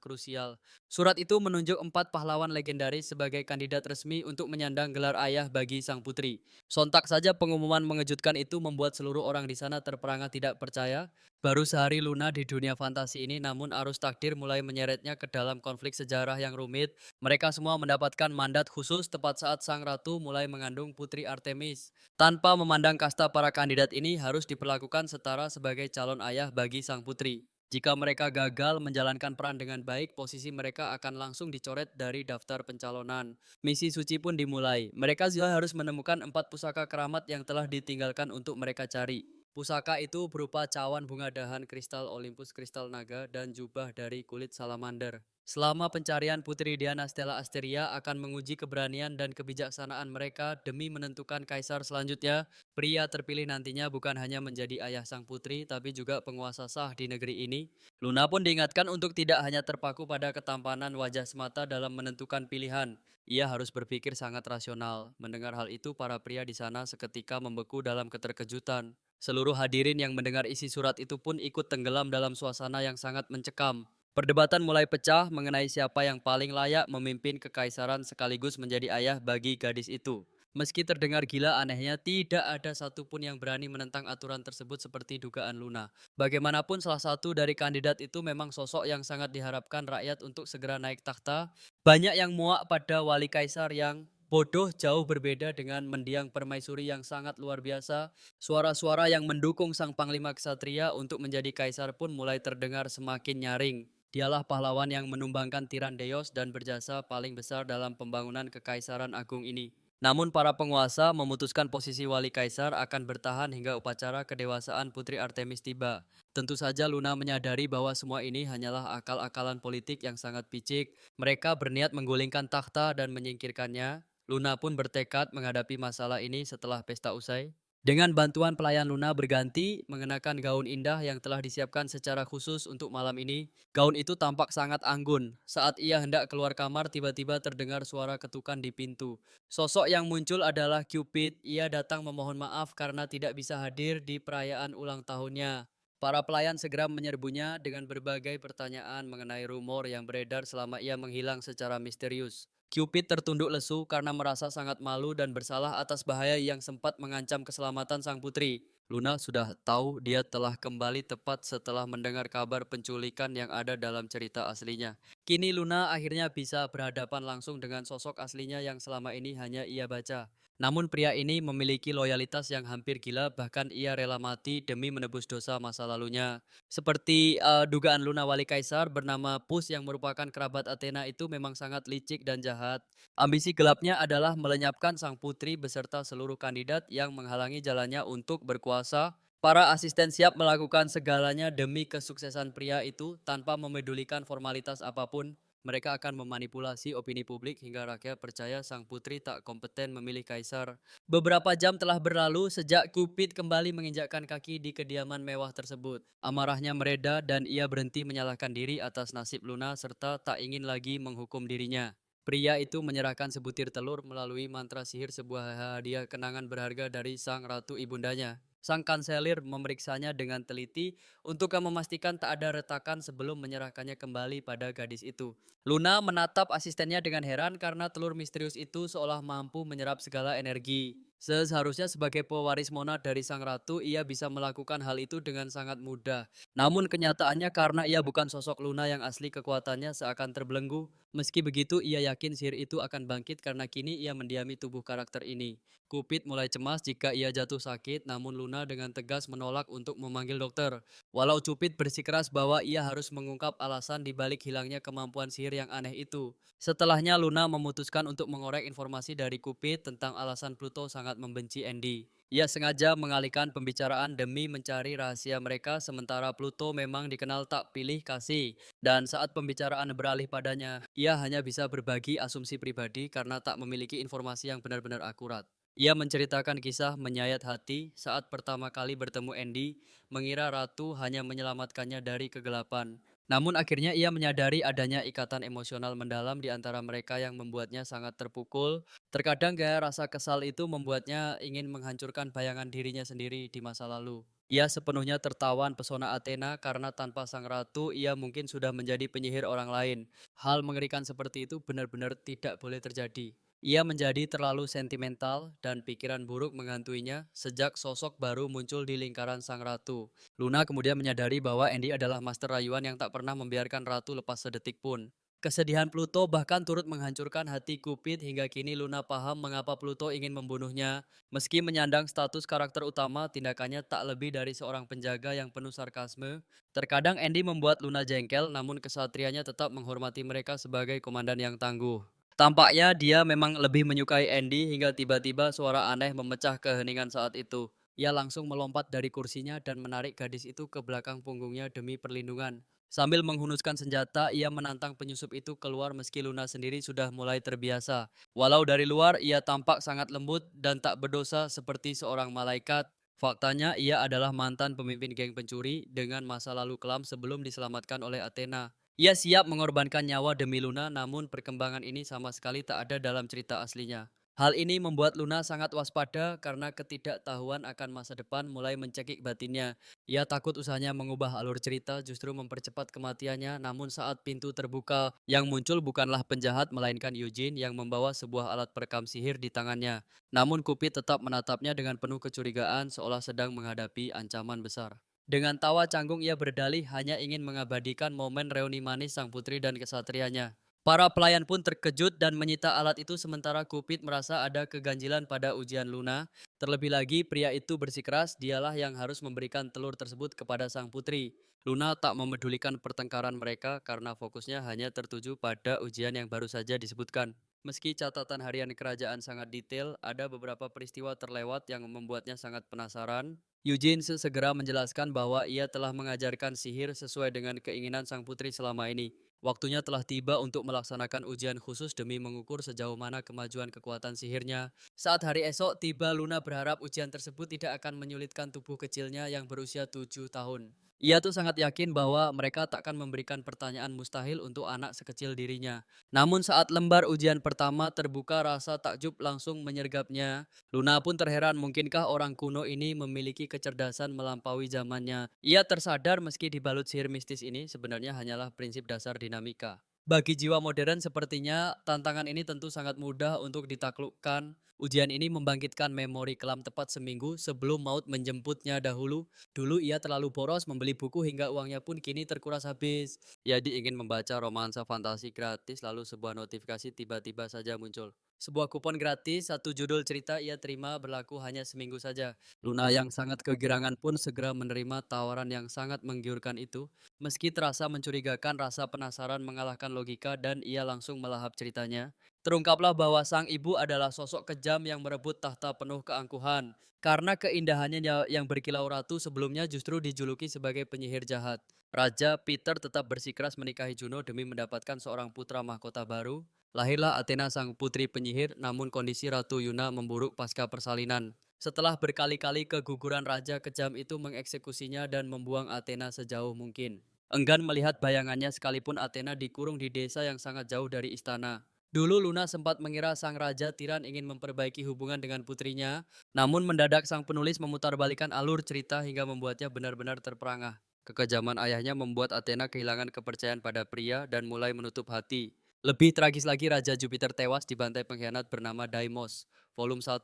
krusial. Surat itu menunjuk 4 pahlawan legendaris sebagai kandidat resmi untuk menyandang gelar ayah bagi sang putri. Sontak saja pengumuman mengejutkan itu membuat seluruh orang di sana terperangah tidak percaya. Baru sehari Luna di dunia fantasi ini, namun arus takdir mulai menyeretnya ke dalam konflik sejarah yang rumit. Mereka semua mendapatkan mandat khusus tepat saat sang ratu mulai mengandung putri Artemis. Tanpa memandang kasta, para kandidat ini harus diperlakukan setara sebagai calon ayah bagi sang putri. Jika mereka gagal menjalankan peran dengan baik, posisi mereka akan langsung dicoret dari daftar pencalonan. Misi suci pun dimulai. Mereka juga harus menemukan 4 pusaka keramat yang telah ditinggalkan untuk mereka cari. Pusaka itu berupa cawan bunga dahan kristal Olympus, kristal naga, dan jubah dari kulit salamander. Selama pencarian, Putri Diana Stella Asteria akan menguji keberanian dan kebijaksanaan mereka demi menentukan kaisar selanjutnya. Pria terpilih nantinya bukan hanya menjadi ayah sang putri, tapi juga penguasa sah di negeri ini. Luna pun diingatkan untuk tidak hanya terpaku pada ketampanan wajah semata dalam menentukan pilihan. Ia harus berpikir sangat rasional. Mendengar hal itu, para pria di sana seketika membeku dalam keterkejutan. Seluruh hadirin yang mendengar isi surat itu pun ikut tenggelam dalam suasana yang sangat mencekam. Perdebatan mulai pecah mengenai siapa yang paling layak memimpin kekaisaran sekaligus menjadi ayah bagi gadis itu. Meski terdengar gila, anehnya tidak ada satupun yang berani menentang aturan tersebut seperti dugaan Luna. Bagaimanapun salah satu dari kandidat itu memang sosok yang sangat diharapkan rakyat untuk segera naik takhta. Banyak yang muak pada wali kaisar yang bodoh jauh berbeda dengan mendiang permaisuri yang sangat luar biasa. Suara-suara yang mendukung sang panglima ksatria untuk menjadi kaisar pun mulai terdengar semakin nyaring. Dialah pahlawan yang menumbangkan tiran Deos dan berjasa paling besar dalam pembangunan kekaisaran agung ini. Namun para penguasa memutuskan posisi wali kaisar akan bertahan hingga upacara kedewasaan Putri Artemis tiba. Tentu saja Luna menyadari bahwa semua ini hanyalah akal-akalan politik yang sangat picik. Mereka berniat menggulingkan takhta dan menyingkirkannya. Luna pun bertekad menghadapi masalah ini setelah pesta usai. Dengan bantuan pelayan Luna berganti mengenakan gaun indah yang telah disiapkan secara khusus untuk malam ini. Gaun itu tampak sangat anggun. Saat ia hendak keluar kamar, tiba-tiba terdengar suara ketukan di pintu. Sosok yang muncul adalah Cupid. Ia datang memohon maaf karena tidak bisa hadir di perayaan ulang tahunnya. Para pelayan segera menyerbunya dengan berbagai pertanyaan mengenai rumor yang beredar selama ia menghilang secara misterius. Cupid tertunduk lesu karena merasa sangat malu dan bersalah atas bahaya yang sempat mengancam keselamatan sang putri. Luna sudah tahu dia telah kembali tepat setelah mendengar kabar penculikan yang ada dalam cerita aslinya. Kini Luna akhirnya bisa berhadapan langsung dengan sosok aslinya yang selama ini hanya ia baca. Namun pria ini memiliki loyalitas yang hampir gila, bahkan ia rela mati demi menebus dosa masa lalunya. Seperti dugaan Luna, wali kaisar bernama Pus yang merupakan kerabat Athena itu memang sangat licik dan jahat. Ambisi gelapnya adalah melenyapkan sang putri beserta seluruh kandidat yang menghalangi jalannya untuk berkuasa. Para asisten siap melakukan segalanya demi kesuksesan pria itu tanpa memedulikan formalitas apapun. Mereka akan memanipulasi opini publik hingga rakyat percaya sang putri tak kompeten memilih kaisar. Beberapa jam telah berlalu sejak Cupid kembali menginjakkan kaki di kediaman mewah tersebut. Amarahnya mereda dan ia berhenti menyalahkan diri atas nasib Luna serta tak ingin lagi menghukum dirinya. Pria itu menyerahkan sebutir telur melalui mantra sihir sebuah hadiah kenangan berharga dari sang ratu ibundanya. Sang kanselir memeriksanya dengan teliti untuk memastikan tak ada retakan sebelum menyerahkannya kembali pada gadis itu. Luna menatap asistennya dengan heran karena telur misterius itu seolah mampu menyerap segala energi. Seharusnya sebagai pewaris monark dari sang ratu, ia bisa melakukan hal itu dengan sangat mudah. Namun kenyataannya karena ia bukan sosok Luna yang asli, kekuatannya seakan terbelenggu. Meski begitu, ia yakin sihir itu akan bangkit karena kini ia mendiami tubuh karakter ini. Cupid mulai cemas jika ia jatuh sakit, namun Luna dengan tegas menolak untuk memanggil dokter. Walau Cupid bersikeras bahwa ia harus mengungkap alasan di balik hilangnya kemampuan sihir yang aneh itu. Setelahnya Luna memutuskan untuk mengorek informasi dari Cupid tentang alasan Pluto sangat membenci Andy. Ia sengaja mengalihkan pembicaraan demi mencari rahasia mereka sementara Pluto memang dikenal tak pilih kasih. Dan saat pembicaraan beralih padanya, ia hanya bisa berbagi asumsi pribadi karena tak memiliki informasi yang benar-benar akurat. Ia menceritakan kisah menyayat hati saat pertama kali bertemu Andy, mengira ratu hanya menyelamatkannya dari kegelapan. Namun akhirnya ia menyadari adanya ikatan emosional mendalam di antara mereka yang membuatnya sangat terpukul. Terkadang gaya rasa kesal itu membuatnya ingin menghancurkan bayangan dirinya sendiri di masa lalu. Ia sepenuhnya tertawan pesona Athena karena tanpa sang ratu ia mungkin sudah menjadi penyihir orang lain. Hal mengerikan seperti itu benar-benar tidak boleh terjadi. Ia menjadi terlalu sentimental dan pikiran buruk menghantuinya sejak sosok baru muncul di lingkaran sang ratu. Luna kemudian menyadari bahwa Andy adalah master rayuan yang tak pernah membiarkan ratu lepas sedetik pun. Kesedihan Pluto bahkan turut menghancurkan hati Cupid hingga kini Luna paham mengapa Pluto ingin membunuhnya. Meski menyandang status karakter utama, tindakannya tak lebih dari seorang penjaga yang penuh sarkasme. Terkadang Andy membuat Luna jengkel, namun kesatrianya tetap menghormati mereka sebagai komandan yang tangguh. Tampaknya dia memang lebih menyukai Andy hingga tiba-tiba suara aneh memecah keheningan saat itu. Ia langsung melompat dari kursinya dan menarik gadis itu ke belakang punggungnya demi perlindungan. Sambil menghunuskan senjata, ia menantang penyusup itu keluar meski Luna sendiri sudah mulai terbiasa. Walau dari luar ia tampak sangat lembut dan tak berdosa seperti seorang malaikat, faktanya ia adalah mantan pemimpin geng pencuri dengan masa lalu kelam sebelum diselamatkan oleh Athena. Ia siap mengorbankan nyawa demi Luna, namun perkembangan ini sama sekali tak ada dalam cerita aslinya. Hal ini membuat Luna sangat waspada karena ketidaktahuan akan masa depan mulai mencekik batinnya. Ia takut usahanya mengubah alur cerita justru mempercepat kematiannya, namun saat pintu terbuka, yang muncul bukanlah penjahat melainkan Eugene yang membawa sebuah alat perekam sihir di tangannya. Namun Cupid tetap menatapnya dengan penuh kecurigaan seolah sedang menghadapi ancaman besar. Dengan tawa canggung ia berdalih hanya ingin mengabadikan momen reuni manis sang putri dan kesatrianya. Para pelayan pun terkejut dan menyita alat itu sementara Cupid merasa ada keganjilan pada ujian Luna. Terlebih lagi pria itu bersikeras dialah yang harus memberikan telur tersebut kepada sang putri. Luna tak memedulikan pertengkaran mereka karena fokusnya hanya tertuju pada ujian yang baru saja disebutkan. Meski catatan harian kerajaan sangat detail, ada beberapa peristiwa terlewat yang membuatnya sangat penasaran. Eugene segera menjelaskan bahwa ia telah mengajarkan sihir sesuai dengan keinginan sang putri selama ini. Waktunya telah tiba untuk melaksanakan ujian khusus demi mengukur sejauh mana kemajuan kekuatan sihirnya. Saat hari esok tiba, Luna berharap ujian tersebut tidak akan menyulitkan tubuh kecilnya yang berusia 7 tahun. Ia tuh sangat yakin bahwa mereka tak akan memberikan pertanyaan mustahil untuk anak sekecil dirinya. Namun saat lembar ujian pertama terbuka, rasa takjub langsung menyergapnya. Luna pun terheran mungkinkah orang kuno ini memiliki kecerdasan melampaui zamannya. Ia tersadar meski dibalut sihir mistis ini sebenarnya hanyalah prinsip dasar dinamika. Bagi jiwa modern sepertinya tantangan ini tentu sangat mudah untuk ditaklukkan. Ujian ini membangkitkan memori kelam tepat seminggu sebelum maut menjemputnya dahulu. Dulu ia terlalu boros membeli buku hingga uangnya pun kini terkuras habis. Jadi ingin membaca romansa fantasi gratis lalu sebuah notifikasi tiba-tiba saja muncul. Sebuah kupon gratis, satu judul cerita ia terima berlaku hanya seminggu saja. Luna yang sangat kegirangan pun segera menerima tawaran yang sangat menggiurkan itu. Meski terasa mencurigakan, rasa penasaran mengalahkan logika dan ia langsung melahap ceritanya. Terungkaplah bahwa sang ibu adalah sosok kejam yang merebut tahta penuh keangkuhan. Karena keindahannya yang berkilau ratu sebelumnya justru dijuluki sebagai penyihir jahat. Raja Peter tetap bersikeras menikahi Juno demi mendapatkan seorang putra mahkota baru. Lahirlah Athena sang putri penyihir, namun kondisi Ratu Yuna memburuk pasca persalinan. Setelah berkali-kali keguguran raja kejam itu mengeksekusinya dan membuang Athena sejauh mungkin. Enggan melihat bayangannya sekalipun Athena dikurung di desa yang sangat jauh dari istana. Dulu Luna sempat mengira sang raja tiran ingin memperbaiki hubungan dengan putrinya, namun mendadak sang penulis memutarbalikkan alur cerita hingga membuatnya benar-benar terperangah. Kekejaman ayahnya membuat Athena kehilangan kepercayaan pada pria dan mulai menutup hati. Lebih tragis lagi, Raja Jupiter tewas dibantai pengkhianat bernama Deimos. Volume 1.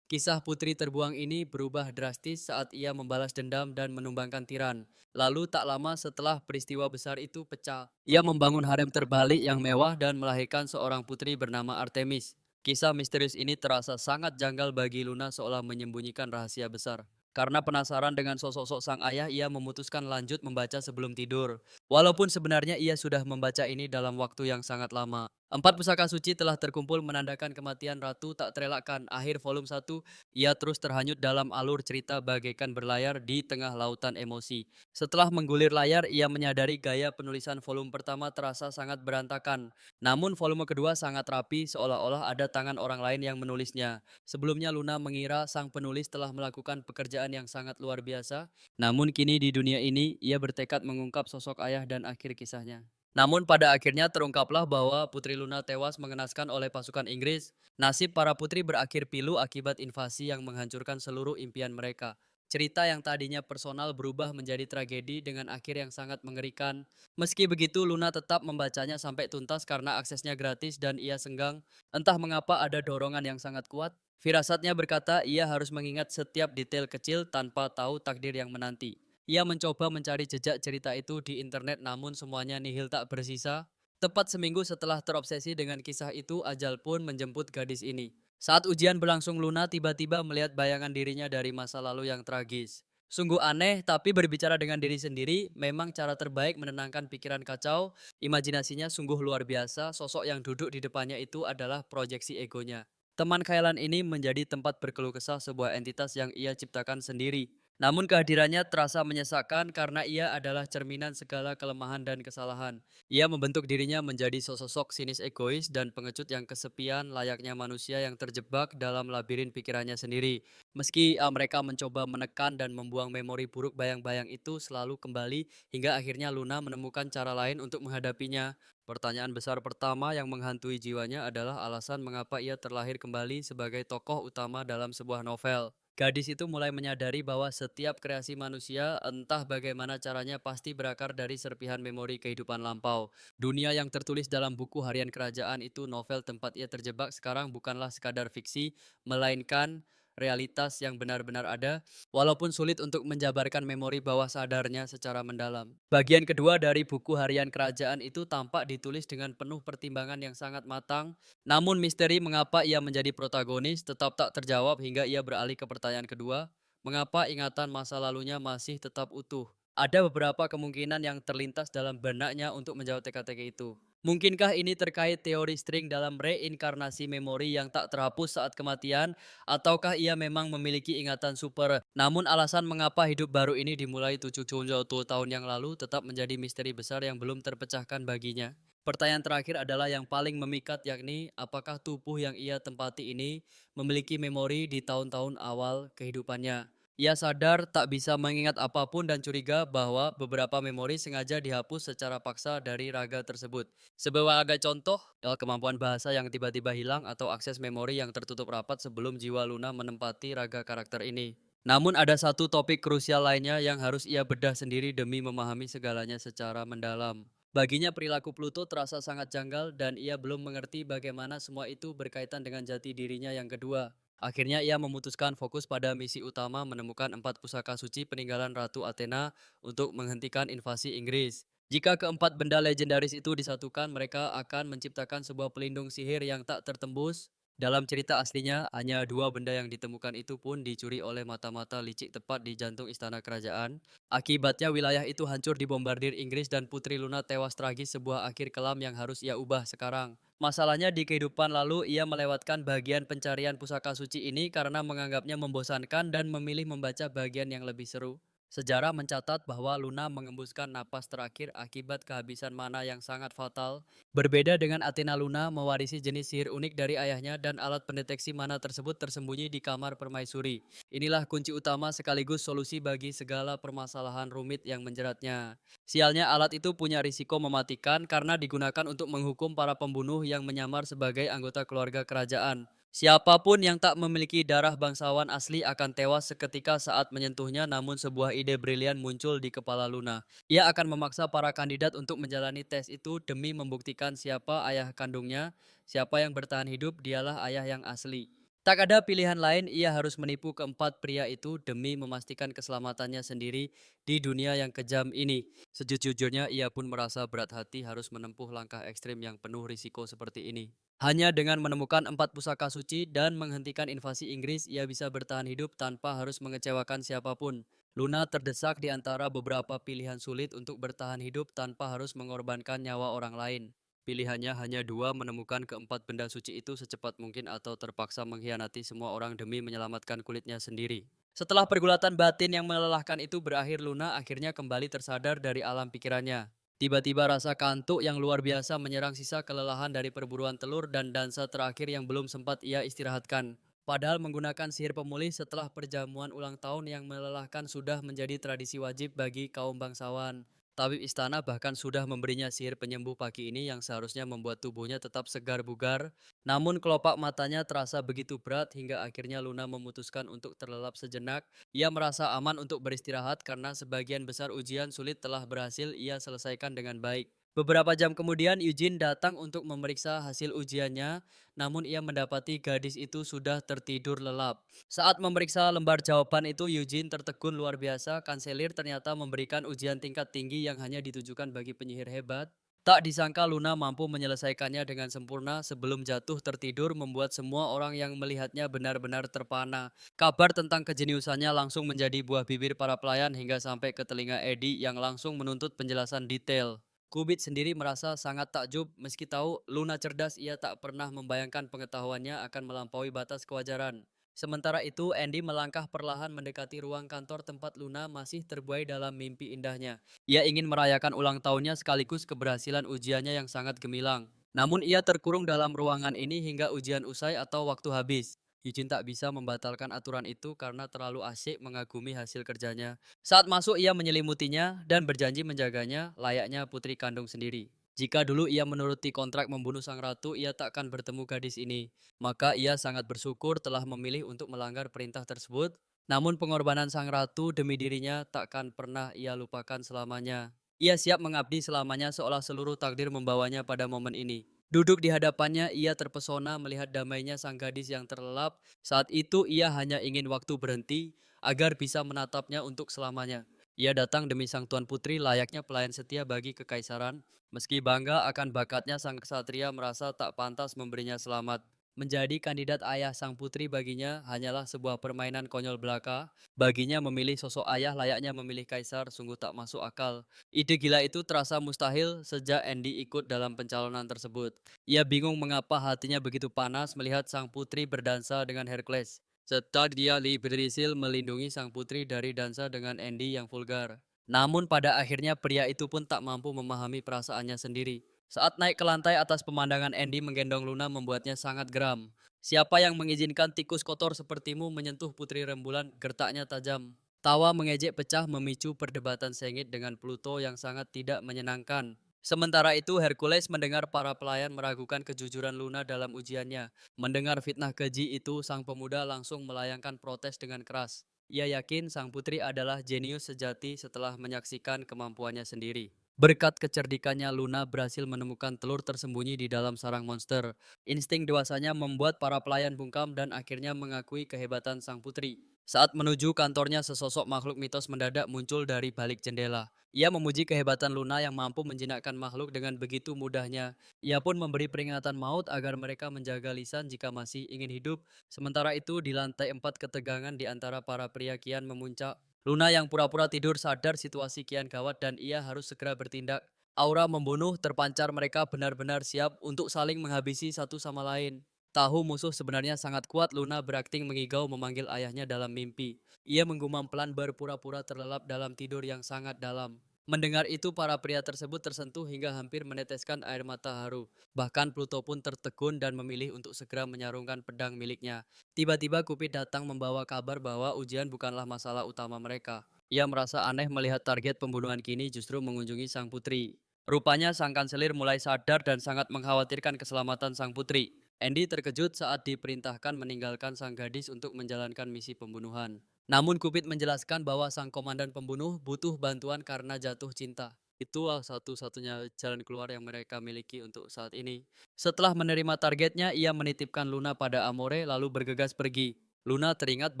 Kisah putri terbuang ini berubah drastis saat ia membalas dendam dan menumbangkan tiran. Lalu tak lama setelah peristiwa besar itu pecah, ia membangun harem terbalik yang mewah dan melahirkan seorang putri bernama Artemis. Kisah misterius ini terasa sangat janggal bagi Luna seolah menyembunyikan rahasia besar. Karena penasaran dengan sosok-sosok sang ayah, ia memutuskan lanjut membaca sebelum tidur. Walaupun sebenarnya ia sudah membaca ini dalam waktu yang sangat lama. 4 pusaka suci telah terkumpul menandakan kematian ratu tak terelakkan. Akhir volume 1, ia terus terhanyut dalam alur cerita bagaikan berlayar di tengah lautan emosi. Setelah menggulir layar, ia menyadari gaya penulisan volume pertama terasa sangat berantakan. Namun volume kedua sangat rapi, seolah-olah ada tangan orang lain yang menulisnya. Sebelumnya Luna mengira sang penulis telah melakukan pekerjaan yang sangat luar biasa. Namun kini di dunia ini, ia bertekad mengungkap sosok ayah dan akhir kisahnya. Namun pada akhirnya terungkaplah bahwa Putri Luna tewas mengenaskan oleh pasukan Inggris. Nasib para putri berakhir pilu akibat invasi yang menghancurkan seluruh impian mereka. Cerita yang tadinya personal berubah menjadi tragedi dengan akhir yang sangat mengerikan. Meski begitu, Luna tetap membacanya sampai tuntas karena aksesnya gratis dan ia senggang. Entah mengapa ada dorongan yang sangat kuat. Firasatnya berkata ia harus mengingat setiap detail kecil tanpa tahu takdir yang menanti. Ia mencoba mencari jejak cerita itu di internet namun semuanya nihil tak bersisa. Tepat seminggu setelah terobsesi dengan kisah itu, ajal pun menjemput gadis ini. Saat ujian berlangsung, Luna tiba-tiba melihat bayangan dirinya dari masa lalu yang tragis. Sungguh aneh, tapi berbicara dengan diri sendiri memang cara terbaik menenangkan pikiran kacau. Imajinasinya sungguh luar biasa, sosok yang duduk di depannya itu adalah proyeksi egonya. Teman khayalan ini menjadi tempat berkeluh kesah sebuah entitas yang ia ciptakan sendiri. Namun kehadirannya terasa menyesakkan karena ia adalah cerminan segala kelemahan dan kesalahan. Ia membentuk dirinya menjadi sosok sinis egois dan pengecut yang kesepian layaknya manusia yang terjebak dalam labirin pikirannya sendiri. Meski mereka mencoba menekan dan membuang memori buruk bayang-bayang itu selalu kembali hingga akhirnya Luna menemukan cara lain untuk menghadapinya. Pertanyaan besar pertama yang menghantui jiwanya adalah alasan mengapa ia terlahir kembali sebagai tokoh utama dalam sebuah novel. Gadis itu mulai menyadari bahwa setiap kreasi manusia, entah bagaimana caranya, pasti berakar dari serpihan memori kehidupan lampau. Dunia yang tertulis dalam buku harian kerajaan itu, novel tempat ia terjebak sekarang bukanlah sekadar fiksi, melainkan realitas yang benar-benar ada, walaupun sulit untuk menjabarkan memori bawah sadarnya secara mendalam. Bagian kedua dari buku harian kerajaan itu tampak ditulis dengan penuh pertimbangan yang sangat matang, namun misteri mengapa ia menjadi protagonis tetap tak terjawab hingga ia beralih ke pertanyaan kedua, mengapa ingatan masa lalunya masih tetap utuh? Ada beberapa kemungkinan yang terlintas dalam benaknya untuk menjawab teka-teki itu. Mungkinkah ini terkait teori string dalam reinkarnasi memori yang tak terhapus saat kematian, ataukah ia memang memiliki ingatan super? Namun alasan mengapa hidup baru ini dimulai 70 tahun yang lalu tetap menjadi misteri besar yang belum terpecahkan baginya. Pertanyaan terakhir adalah yang paling memikat, yakni apakah tubuh yang ia tempati ini memiliki memori di tahun-tahun awal kehidupannya. Ia sadar tak bisa mengingat apapun dan curiga bahwa beberapa memori sengaja dihapus secara paksa dari raga tersebut. Sebagai contoh, kemampuan bahasa yang tiba-tiba hilang atau akses memori yang tertutup rapat sebelum jiwa Luna menempati raga karakter ini. Namun ada satu topik krusial lainnya yang harus ia bedah sendiri demi memahami segalanya secara mendalam. Baginya perilaku Pluto terasa sangat janggal dan ia belum mengerti bagaimana semua itu berkaitan dengan jati dirinya yang kedua. Akhirnya ia memutuskan fokus pada misi utama menemukan 4 pusaka suci peninggalan Ratu Athena untuk menghentikan invasi Inggris. Jika keempat benda legendaris itu disatukan, mereka akan menciptakan sebuah pelindung sihir yang tak tertembus Dalam cerita aslinya, hanya dua benda yang ditemukan itu pun dicuri oleh mata-mata licik tepat di jantung istana kerajaan. Akibatnya wilayah itu hancur dibombardir Inggris dan Putri Luna tewas tragis, sebuah akhir kelam yang harus ia ubah sekarang. Masalahnya di kehidupan lalu ia melewatkan bagian pencarian pusaka suci ini karena menganggapnya membosankan dan memilih membaca bagian yang lebih seru. Sejarah mencatat bahwa Luna mengembuskan napas terakhir akibat kehabisan mana yang sangat fatal. Berbeda dengan Athena, Luna mewarisi jenis sihir unik dari ayahnya dan alat pendeteksi mana tersebut tersembunyi di kamar permaisuri. Inilah kunci utama sekaligus solusi bagi segala permasalahan rumit yang menjeratnya. Sialnya alat itu punya risiko mematikan karena digunakan untuk menghukum para pembunuh yang menyamar sebagai anggota keluarga kerajaan. Siapapun yang tak memiliki darah bangsawan asli akan tewas seketika saat menyentuhnya, namun sebuah ide brilian muncul di kepala Luna. Ia akan memaksa para kandidat untuk menjalani tes itu demi membuktikan siapa ayah kandungnya, siapa yang bertahan hidup, dialah ayah yang asli. Tak ada pilihan lain, ia harus menipu keempat pria itu demi memastikan keselamatannya sendiri di dunia yang kejam ini. Sejujurnya ia pun merasa berat hati harus menempuh langkah ekstrim yang penuh risiko seperti ini. Hanya dengan menemukan empat pusaka suci dan menghentikan invasi Inggris, ia bisa bertahan hidup tanpa harus mengecewakan siapapun. Luna terdesak di antara beberapa pilihan sulit untuk bertahan hidup tanpa harus mengorbankan nyawa orang lain. Pilihannya hanya dua, menemukan keempat benda suci itu secepat mungkin atau terpaksa mengkhianati semua orang demi menyelamatkan kulitnya sendiri. Setelah pergulatan batin yang melelahkan itu berakhir, Luna akhirnya kembali tersadar dari alam pikirannya. Tiba-tiba rasa kantuk yang luar biasa menyerang, sisa kelelahan dari perburuan telur dan dansa terakhir yang belum sempat ia istirahatkan. Padahal menggunakan sihir pemulih setelah perjamuan ulang tahun yang melelahkan sudah menjadi tradisi wajib bagi kaum bangsawan. Tabib istana bahkan sudah memberinya sihir penyembuh pagi ini yang seharusnya membuat tubuhnya tetap segar bugar. Namun kelopak matanya terasa begitu berat hingga akhirnya Luna memutuskan untuk terlelap sejenak. Ia merasa aman untuk beristirahat karena sebagian besar ujian sulit telah berhasil ia selesaikan dengan baik. Beberapa jam kemudian Eugene datang untuk memeriksa hasil ujiannya, namun ia mendapati gadis itu sudah tertidur lelap. Saat memeriksa lembar jawaban itu, Eugene tertegun luar biasa. Kanselir ternyata memberikan ujian tingkat tinggi yang hanya ditujukan bagi penyihir hebat. Tak disangka Luna mampu menyelesaikannya dengan sempurna sebelum jatuh tertidur, membuat semua orang yang melihatnya benar-benar terpana. Kabar tentang kejeniusannya langsung menjadi buah bibir para pelayan hingga sampai ke telinga Eddie yang langsung menuntut penjelasan detail. Kubit sendiri merasa sangat takjub meski tahu Luna cerdas, ia tak pernah membayangkan pengetahuannya akan melampaui batas kewajaran. Sementara itu, Andy melangkah perlahan mendekati ruang kantor tempat Luna masih terbuai dalam mimpi indahnya. Ia ingin merayakan ulang tahunnya sekaligus keberhasilan ujiannya yang sangat gemilang. Namun ia terkurung dalam ruangan ini hingga ujian usai atau waktu habis. Eugene tak bisa membatalkan aturan itu karena terlalu asyik mengagumi hasil kerjanya. Saat masuk ia menyelimutinya dan berjanji menjaganya layaknya putri kandung sendiri. Jika dulu ia menuruti kontrak membunuh sang ratu, ia takkan bertemu gadis ini. Maka ia sangat bersyukur telah memilih untuk melanggar perintah tersebut. Namun pengorbanan sang ratu demi dirinya takkan pernah ia lupakan selamanya. Ia siap mengabdi selamanya seolah seluruh takdir membawanya pada momen ini. Duduk di hadapannya, ia terpesona melihat damainya sang gadis yang terlelap. Saat itu ia hanya ingin waktu berhenti agar bisa menatapnya untuk selamanya. Ia datang demi sang tuan putri layaknya pelayan setia bagi kekaisaran. Meski bangga akan bakatnya, sang ksatria merasa tak pantas memberinya selamat. Menjadi kandidat ayah sang putri baginya hanyalah sebuah permainan konyol belaka. Baginya memilih sosok ayah layaknya memilih kaisar, sungguh tak masuk akal. Ide gila itu terasa mustahil sejak Andy ikut dalam pencalonan tersebut. Ia bingung mengapa hatinya begitu panas melihat sang putri berdansa dengan Hercules. Serta dia berdiri melindungi sang putri dari dansa dengan Andy yang vulgar. Namun pada akhirnya pria itu pun tak mampu memahami perasaannya sendiri. Saat naik ke lantai atas, pemandangan Andy menggendong Luna membuatnya sangat geram. Siapa yang mengizinkan tikus kotor sepertimu menyentuh putri rembulan, gertaknya tajam. Tawa mengejek pecah memicu perdebatan sengit dengan Pluto yang sangat tidak menyenangkan. Sementara itu Hercules mendengar para pelayan meragukan kejujuran Luna dalam ujiannya. Mendengar fitnah keji itu, sang pemuda langsung melayangkan protes dengan keras. Ia yakin sang putri adalah jenius sejati setelah menyaksikan kemampuannya sendiri. Berkat kecerdikannya, Luna berhasil menemukan telur tersembunyi di dalam sarang monster. Insting dewasanya membuat para pelayan bungkam dan akhirnya mengakui kehebatan sang putri. Saat menuju kantornya, sesosok makhluk mitos mendadak muncul dari balik jendela. Ia memuji kehebatan Luna yang mampu menjinakkan makhluk dengan begitu mudahnya. Ia pun memberi peringatan maut agar mereka menjaga lisan jika masih ingin hidup. Sementara itu, di lantai 4 ketegangan di antara para pria kian memuncak. Luna yang pura-pura tidur sadar situasi kian gawat dan ia harus segera bertindak. Aura membunuh terpancar, mereka benar-benar siap untuk saling menghabisi satu sama lain. Tahu musuh sebenarnya sangat kuat, Luna berakting mengigau memanggil ayahnya dalam mimpi. Ia menggumam pelan berpura-pura terlelap dalam tidur yang sangat dalam. Mendengar itu, para pria tersebut tersentuh hingga hampir meneteskan air mata haru. Bahkan Pluto pun tertegun dan memilih untuk segera menyarungkan pedang miliknya. Tiba-tiba Cupid datang membawa kabar bahwa ujian bukanlah masalah utama mereka. Ia merasa aneh melihat target pembunuhan kini justru mengunjungi sang putri. Rupanya sang kanselir mulai sadar dan sangat mengkhawatirkan keselamatan sang putri. Andy terkejut saat diperintahkan meninggalkan sang gadis untuk menjalankan misi pembunuhan. Namun Cupid menjelaskan bahwa sang komandan pembunuh butuh bantuan karena jatuh cinta. Itulah satu-satunya jalan keluar yang mereka miliki untuk saat ini. Setelah menerima targetnya, ia menitipkan Luna pada Amore lalu bergegas pergi. Luna teringat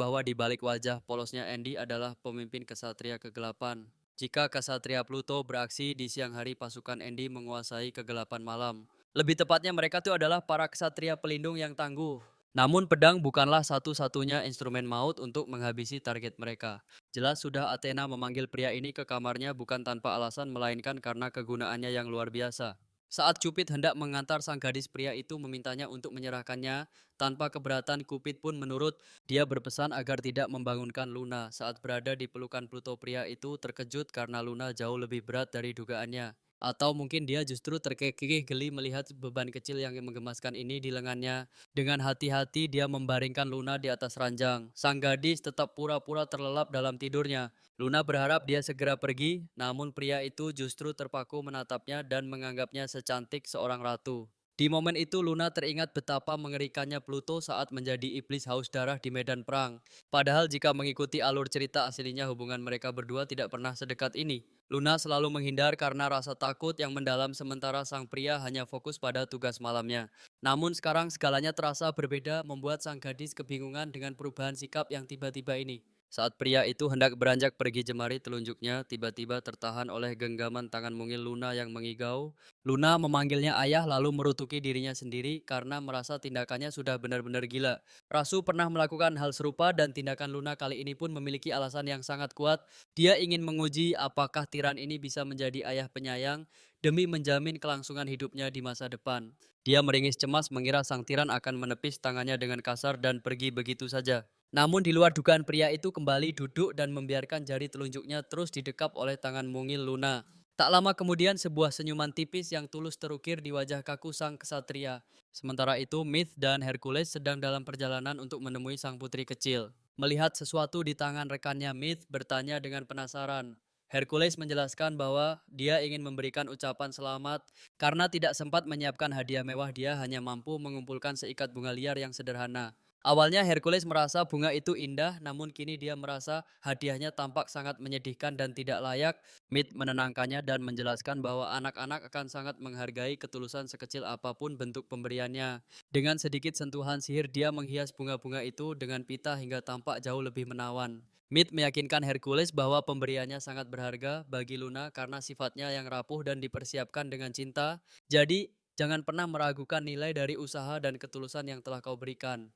bahwa di balik wajah polosnya Andy adalah pemimpin kesatria kegelapan. Jika kesatria Pluto beraksi di siang hari, pasukan Andy menguasai kegelapan malam. Lebih tepatnya mereka itu adalah para kesatria pelindung yang tangguh. Namun pedang bukanlah satu-satunya instrumen maut untuk menghabisi target mereka. Jelas sudah Athena memanggil pria ini ke kamarnya bukan tanpa alasan melainkan karena kegunaannya yang luar biasa. Saat Cupid hendak mengantar sang gadis, pria itu memintanya untuk menyerahkannya. Tanpa keberatan, Cupid pun menurut. Dia berpesan agar tidak membangunkan Luna. Saat berada di pelukan Pluto, pria itu terkejut karena Luna jauh lebih berat dari dugaannya. Atau mungkin dia justru terkekeh geli melihat beban kecil yang menggemaskan ini di lengannya. Dengan hati-hati dia membaringkan Luna di atas ranjang. Sang gadis tetap pura-pura terlelap dalam tidurnya. Luna berharap dia segera pergi, namun pria itu justru terpaku menatapnya dan menganggapnya secantik seorang ratu. Di momen itu Luna teringat betapa mengerikannya Pluto saat menjadi iblis haus darah di medan perang. Padahal jika mengikuti alur cerita aslinya, hubungan mereka berdua tidak pernah sedekat ini. Luna selalu menghindar karena rasa takut yang mendalam, sementara sang pria hanya fokus pada tugas malamnya. Namun sekarang segalanya terasa berbeda, membuat sang gadis kebingungan dengan perubahan sikap yang tiba-tiba ini. Saat pria itu hendak beranjak pergi, jemari telunjuknya tiba-tiba tertahan oleh genggaman tangan mungil Luna yang mengigau. Luna memanggilnya ayah lalu merutuki dirinya sendiri karena merasa tindakannya sudah benar-benar gila. Rasu pernah melakukan hal serupa dan tindakan Luna kali ini pun memiliki alasan yang sangat kuat. Dia ingin menguji apakah tiran ini bisa menjadi ayah penyayang demi menjamin kelangsungan hidupnya di masa depan. Dia meringis cemas mengira sang tiran akan menepis tangannya dengan kasar dan pergi begitu saja. Namun di luar dugaan, pria itu kembali duduk dan membiarkan jari telunjuknya terus didekap oleh tangan mungil Luna. Tak lama kemudian sebuah senyuman tipis yang tulus terukir di wajah kaku sang kesatria. Sementara itu Myth dan Hercules sedang dalam perjalanan untuk menemui sang putri kecil. Melihat sesuatu di tangan rekannya, Myth bertanya dengan penasaran. Hercules menjelaskan bahwa dia ingin memberikan ucapan selamat karena tidak sempat menyiapkan hadiah mewah. Dia hanya mampu mengumpulkan seikat bunga liar yang sederhana. Awalnya Hercules merasa bunga itu indah, namun kini dia merasa hadiahnya tampak sangat menyedihkan dan tidak layak. Mid menenangkannya dan menjelaskan bahwa anak-anak akan sangat menghargai ketulusan sekecil apapun bentuk pemberiannya. Dengan sedikit sentuhan sihir, dia menghias bunga-bunga itu dengan pita hingga tampak jauh lebih menawan. Mid meyakinkan Hercules bahwa pemberiannya sangat berharga bagi Luna karena sifatnya yang rapuh dan dipersiapkan dengan cinta. Jadi, jangan pernah meragukan nilai dari usaha dan ketulusan yang telah kau berikan.